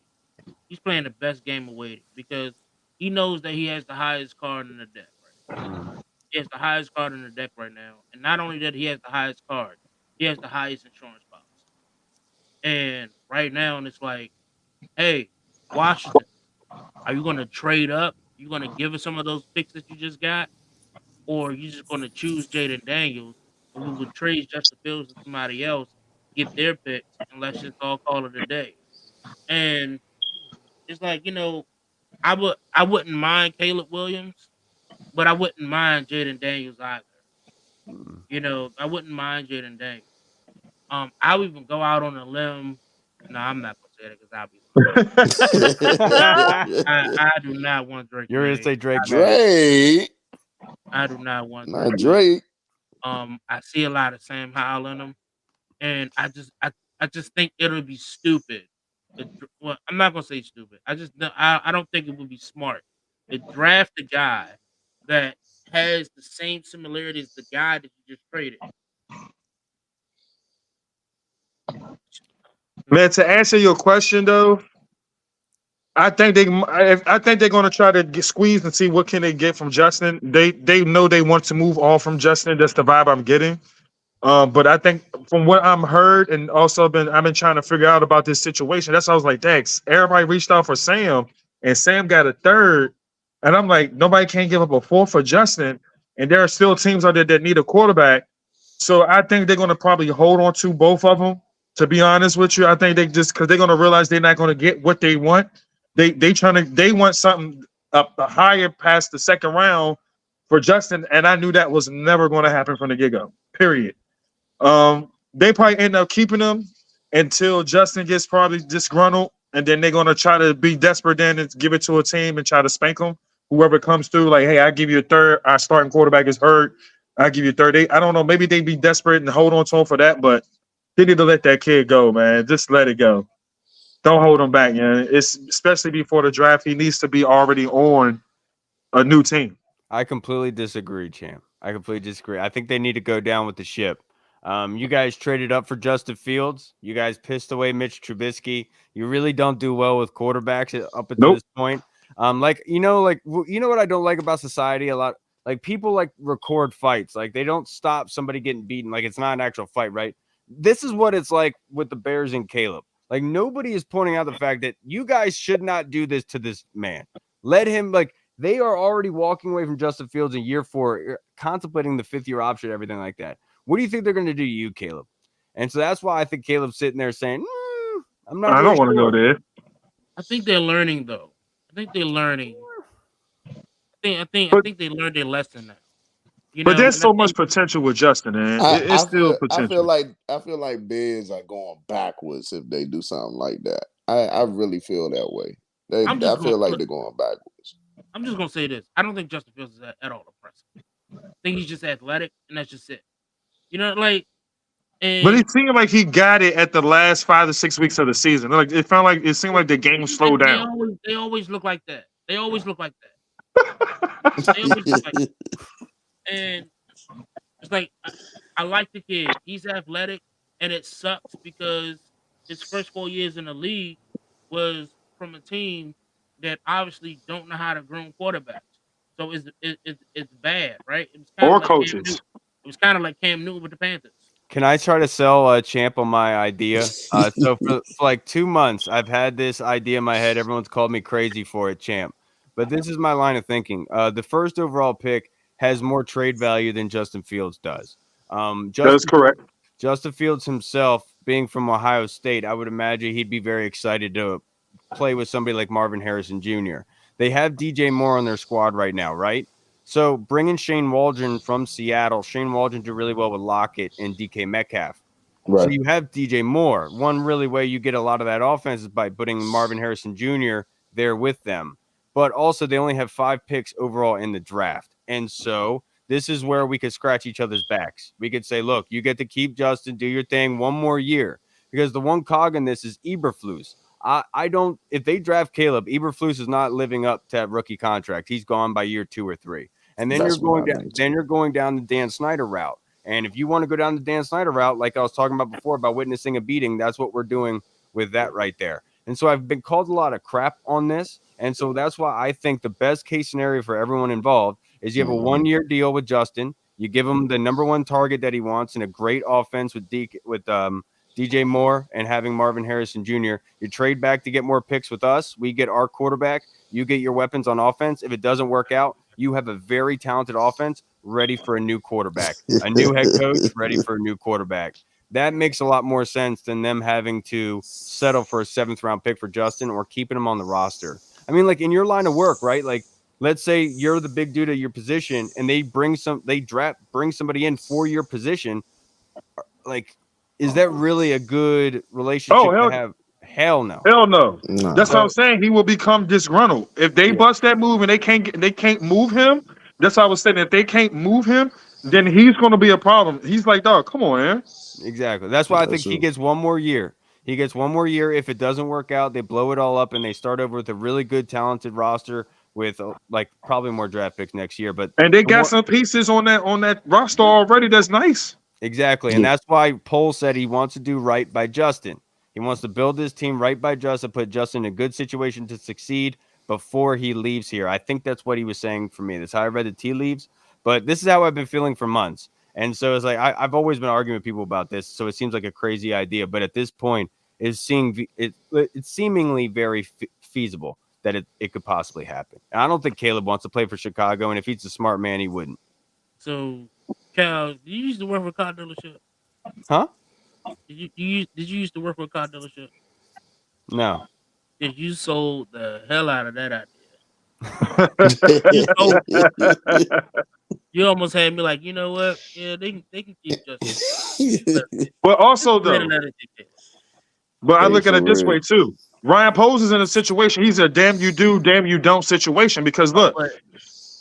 He's playing the best game of waiting because he knows that he has the highest card in the deck. Right? He has the highest card in the deck right now, and not only that, he has the highest card, he has the highest insurance policy. And right now, and it's like, hey, Washington, are you going to trade up? You going to give us some of those picks that you just got? Or you just going to choose Jaden Daniels, and we would trade Justin Fields to somebody else, get their picks, and let's just all call it a day. And it's like, I wouldn't mind Caleb Williams, but I wouldn't mind Jaden Daniels either. I wouldn't mind Jaden Daniels. I would even go out on a limb. No, I'm not gonna say that because I'll be I do not want Drake You're gonna May. say Drake May. Drake, I do not want not Drake. Drake. I see a lot of Sam Howell in him. And I just think it'll be stupid. Well, I'm not gonna say stupid. I don't think it would be smart to draft a guy that has the same similarity as the guy that you just traded. Man, to answer your question though, I think they're going to try to get squeezed and see what can they get from Justin. They know they want to move on from Justin. That's the vibe I'm getting. But I think from what I'm heard and also I've been trying to figure out about this situation. That's why I was like, Dex, everybody reached out for Sam, and Sam got a third, and I'm like, nobody can give up a fourth for Justin, and there are still teams out there that need a quarterback. So I think they're going to probably hold on to both of them. To be honest with you, I think they just because they're going to realize they're not going to get what they want. They want something up higher past the second round for Justin, and I knew that was never going to happen from the get-go. Period. They probably end up keeping him until Justin gets probably disgruntled, and then they're gonna try to be desperate then and give it to a team and try to spank them. Whoever comes through, like, hey, I give you a third. Our starting quarterback is hurt. I give you a third. I don't know. Maybe they be desperate and hold on to him for that, but they need to let that kid go, man. Just let it go. Don't hold him back, man. It's especially before the draft. He needs to be already on a new team. I completely disagree, champ. I completely disagree. I think they need to go down with the ship. You guys traded up for Justin Fields. You guys pissed away Mitch Trubisky. You really don't do well with quarterbacks up until Nope. this point. You know what I don't like about society a lot. Like people like record fights. Like they don't stop somebody getting beaten. Like it's not an actual fight, right? This is what it's like with the Bears and Caleb. Like nobody is pointing out the fact that you guys should not do this to this man. Let him like. They are already walking away from Justin Fields in year 4, contemplating the 5th-year option, everything like that. What do you think they're going to do to you, Caleb? And so that's why I think Caleb's sitting there saying, I'm not I really don't want to sure. go there. I think they're learning though. I think they're learning. I think they learned their lesson now. You But know, there's and I so much think potential with Justin, man. I, It's I still feel I feel potential. like I feel like Bears are going backwards if they do something like that. I really feel that way. I feel like they're going backwards. I'm just gonna say this. I don't think Justin Fields is at all impressive. I think he's just athletic, and that's just it. You know, like, But and it seemed like he got it at the last 5 to 6 weeks of the season. Like it seemed like the game slowed down. they always look like that. They always look like that. They always look like that. And it's like I like the kid. He's athletic, and it sucks because his first 4 years in the league was from a team that obviously don't know how to groom quarterbacks. So it's bad, right? It was kind of Or like Cam Newton. coaches. It was kind of like Cam Newton with the Panthers. Can I try to sell a champ on my idea? So for like 2 months, I've had this idea in my head. Everyone's called me crazy for it, champ. But this is my line of thinking. The first overall pick has more trade value than Justin Fields does. That's correct. Justin Fields himself, being from Ohio State, I would imagine he'd be very excited to play with somebody like Marvin Harrison Jr. They have DJ Moore on their squad right now, right? So bringing Shane Waldron from Seattle, Shane Waldron did really well with Lockett and DK Metcalf. So Right. you have DJ Moore. One really way you get a lot of that offense is by putting Marvin Harrison Jr. there with them. But also they only have 5 picks overall in the draft. And so this is where we could scratch each other's backs. We could say, look, you get to keep Justin, do your thing one more year. Because the one cog in this is Eberflus. I don't, if they draft Caleb, Eberflus is not living up to that rookie contract. He's gone by year 2 or 3. And then That's what I you're going down the Dan Snyder route. And if you want to go down the Dan Snyder route, like I was talking about before about witnessing a beating, that's what we're doing with that right there. And so I've been called a lot of crap on this. And so that's why I think the best case scenario for everyone involved is you have a 1-year deal with Justin. You give him the number 1 target that he wants and a great offense with DJ Moore and having Marvin Harrison Jr. You trade back to get more picks with us. We get our quarterback. You get your weapons on offense. If it doesn't work out, you have a very talented offense ready for a new quarterback, a new head coach ready for a new quarterback. That makes a lot more sense than them having to settle for a 7th-round pick for Justin or keeping him on the roster. I mean, like in your line of work, right? Like, let's say you're the big dude at your position and they bring somebody in for your position. Like, is that really a good relationship Oh, to have? Hell no. hell no. Nah. That's what I'm saying. He will become disgruntled if they bust that move and they can't move him. That's what I was saying. If they can't move him, then he's going to be a problem. He's like, dog, come on, man. Exactly. That's why I think he gets 1 more year. He gets 1 more year. If it doesn't work out, they blow it all up and they start over with a really good, talented roster with like probably more draft picks next year. But And they got some pieces on that roster already. That's nice. exactly. And that's why Pohl said he wants to do right by Justin. He wants to build his team right by Justin, put Justin in a good situation to succeed before he leaves here. I think that's what he was saying for me. That's how I read the tea leaves. But this is how I've been feeling for months. And so it's like I've always been arguing with people about this. So it seems like a crazy idea. But at this point, it's seemingly very feasible that it could possibly happen. And I don't think Caleb wants to play for Chicago. And if he's a smart man, he wouldn't. So, Cal, did you used to work for a car dealership? Huh? Did you used to work for a car dealership? No. because you sold the hell out of that idea. You sold You almost had me like, you know what? Yeah, they can keep Justin. But Just also go ahead and though, let it dictate. but I Hey, look at for it this real. way too. Ryan Pose is in a situation. He's a damn you do, damn you don't situation. Because look, But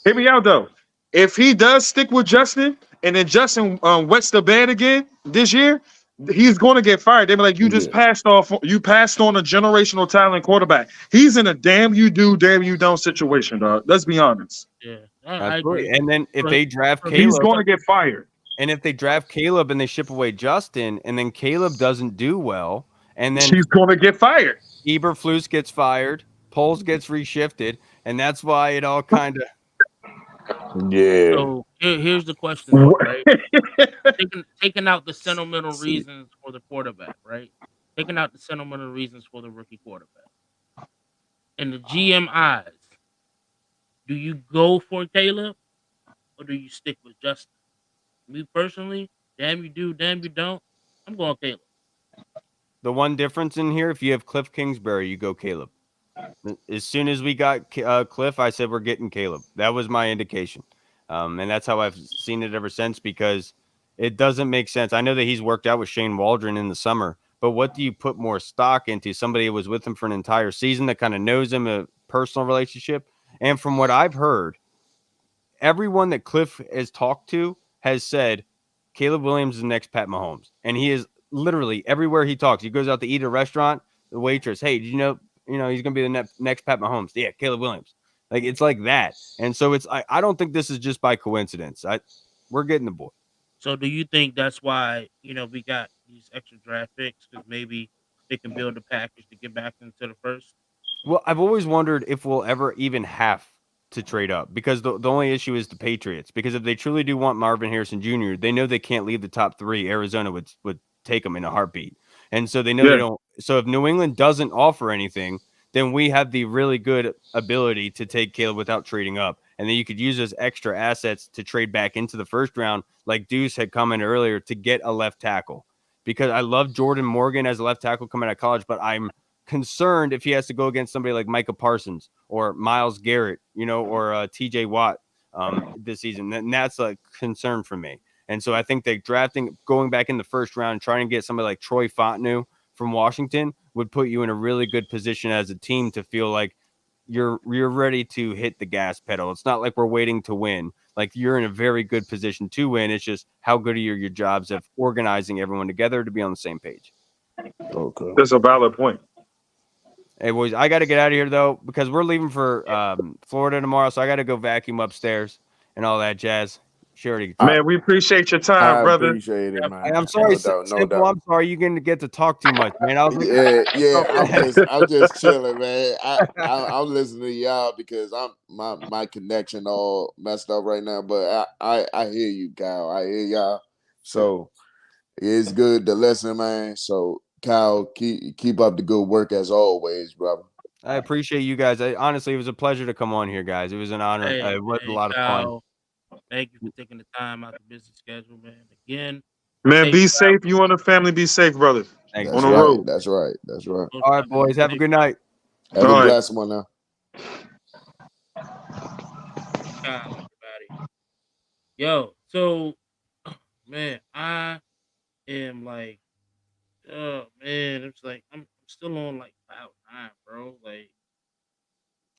hear me out though. If he does stick with Justin, and then Justin wets the bed again this year, he's going to get fired. They be like, you just Yeah. passed off. You passed on a generational talent quarterback. He's in a damn you do, damn you don't situation, dog. Let's be honest. yeah, I Absolutely. agree. And then if But they draft for me, He's Caleb, going to get fired. and if they draft Caleb and they ship away Justin, and then Caleb doesn't do well, and then He's going to get fired. Eberflus gets fired, Poles gets reshifted, and that's why it all kind of. Yeah. so here's the question though, right? Taking out the sentimental See. reasons for the quarterback, right? Taking out the sentimental reasons for the rookie quarterback. In the GM eyes, do you go for Caleb or do you stick with Justin? Me personally, damn you do, damn you don't. I'm going Caleb. The one difference in here, if you have Cliff Kingsbury, you go Caleb. As soon as we got Cliff, I said we're getting Caleb. That was my indication, and that's how I've seen it ever since. Because it doesn't make sense. I know that he's worked out with Shane Waldron in the summer, but what do you put more stock into? Somebody who was with him for an entire season that kind of knows him, a personal relationship. And from what I've heard, everyone that Cliff has talked to has said Caleb Williams is the next Pat Mahomes, and he is literally everywhere he talks. He goes out to eat at a restaurant. The waitress, hey, did you know he's gonna be the next Pat Mahomes? Yeah, Caleb Williams. Like it's like that, and so it's I don't think this is just by coincidence. We're getting the boy. So do you think that's why, we got these extra draft picks because maybe they can build a package to get back into the first? Well, I've always wondered if we'll ever even have to trade up because the only issue is the Patriots. Because if they truly do want Marvin Harrison Jr., they know they can't leave the top three. Arizona would take them in a heartbeat. And so they know they Yeah. don't. So if New England doesn't offer anything, then we have the really good ability to take Caleb without trading up. And then you could use those extra assets to trade back into the first round, like Deuce had commented earlier, to get a left tackle. Because I love Jordan Morgan as a left tackle coming out of college, but I'm concerned if he has to go against somebody like Micah Parsons or Miles Garrett, or TJ Watt this season. And that's a concern for me. And so I think that going back in the first round, and trying to get somebody like Troy Fontenot from Washington would put you in a really good position as a team to feel like you're ready to hit the gas pedal. It's not like we're waiting to win. Like you're in a very good position to win. It's just how good are your jobs of organizing everyone together to be on the same page. Okay. That's a valid point. Hey boys, I got to get out of here though because we're leaving for Florida tomorrow, so I got to go vacuum upstairs and all that jazz. Sure. Man, we appreciate your time, I brother. appreciate it, Definitely. Hey, man. I'm sorry, No doubt, no Simple. doubt. I'm sorry you didn't get to talk too much, man. I was Yeah. I'm just chilling, man. I'm listening to y'all because my connection all messed up right now. But I hear you, Kyle. I hear y'all. So it's good to listen, man. So Kyle, keep up the good work as always, brother. I appreciate you guys. Honestly, it was a pleasure to come on here, guys. It was an honor. Hey, It was a hey, lot of fun. Kyle, thank you for taking the time out the busy schedule, man. Again, Man, safe be travel. safe. You and the family be safe, brother. Thanks, On That's the man. right. road. That's right. That's right. Most All right, definitely. boys. Have a Safe good travel, night. Have All a right. blessed one now. Kyle, everybody. Yo, so man, I am like, oh man, it's like I'm still on like cloud nine, bro. Like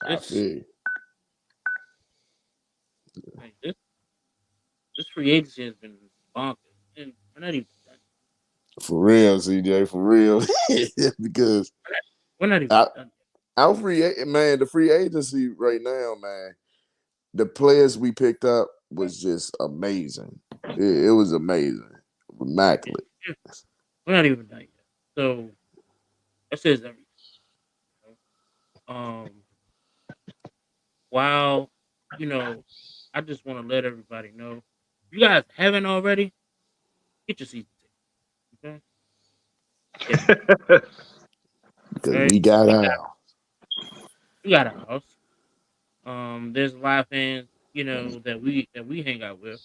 I this, feel you. like this free agency has been bonkers, and we're not even done. For real, CJ, for real. Because We're not even I, done. our man, the free agency right now, man, the players we picked up was just amazing. It was amazing, immaculate. Yet. We're not even done yet. So that says everything. You know? While I just want to let everybody know, if you guys haven't already, get your season ticket. Okay, Because all right. we got out. We got a house. There's a lot of fans, that we hang out with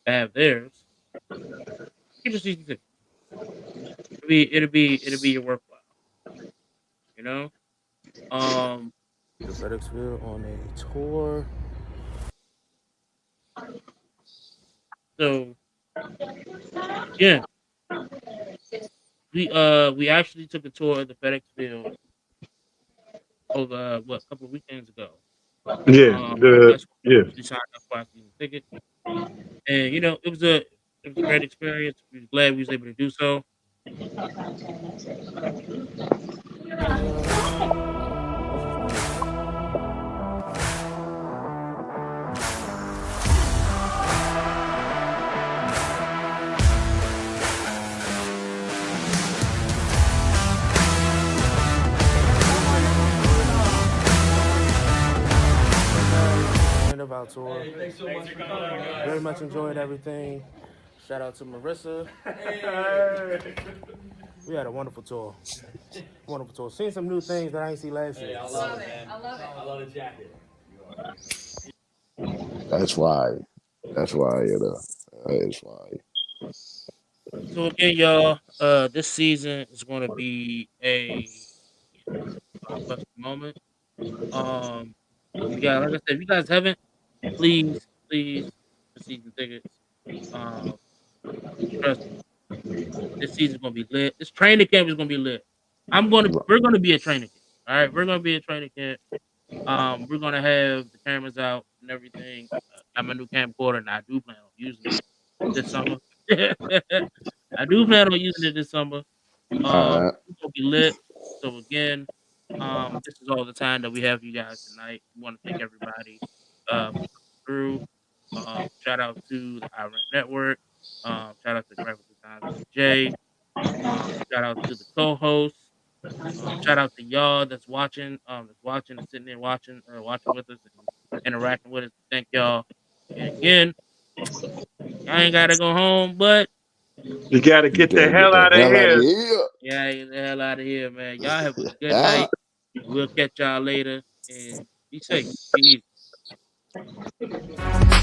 that have theirs. Get your season ticket. It'll be your worthwhile. You know. The FedEx Field on a tour. So again, we actually took a tour of the FedEx Field over a couple of weekends ago. Yeah, That's when we yeah. actually signed up for our season ticket, and it was a great experience. We were glad we was able to do so. And what's his name? End of our tour. Very much enjoyed everything. Shout out to Marissa. We had a wonderful tour. Wonderful tour. Seen some new things that I ain't seen last year. I love it. I love it. I love the jacket. That's why. That's why, that's why. So again, y'all, this season is going to be a blockbuster moment. Um, you guys, like I said, if you guys haven't, please, for season tickets. Um, trust me, this season's gonna be lit. This training camp is gonna be lit. We're gonna be a training camp. All right, we're gonna be a training camp. We're gonna have the cameras out and everything. I'm a new camcorder, and I do plan on using it this summer. I do plan on using it this summer. All right. It's gonna be lit. So again, this is all the time that we have for you guys tonight. We want to thank everybody for coming through. Shout out to the Iron Network. Shout out to Graphic Designs with Jay. Shout out to the co-hosts. Shout out to y'all that's watching and sitting there watching with us and interacting with us. Thank y'all. And again, I ain't gotta go home, but You got to You get the gotta get hell the out of hell out of here. here. yeah, get the hell out of here, man. Y'all have a good night. We'll catch y'all later and be safe. Be easy.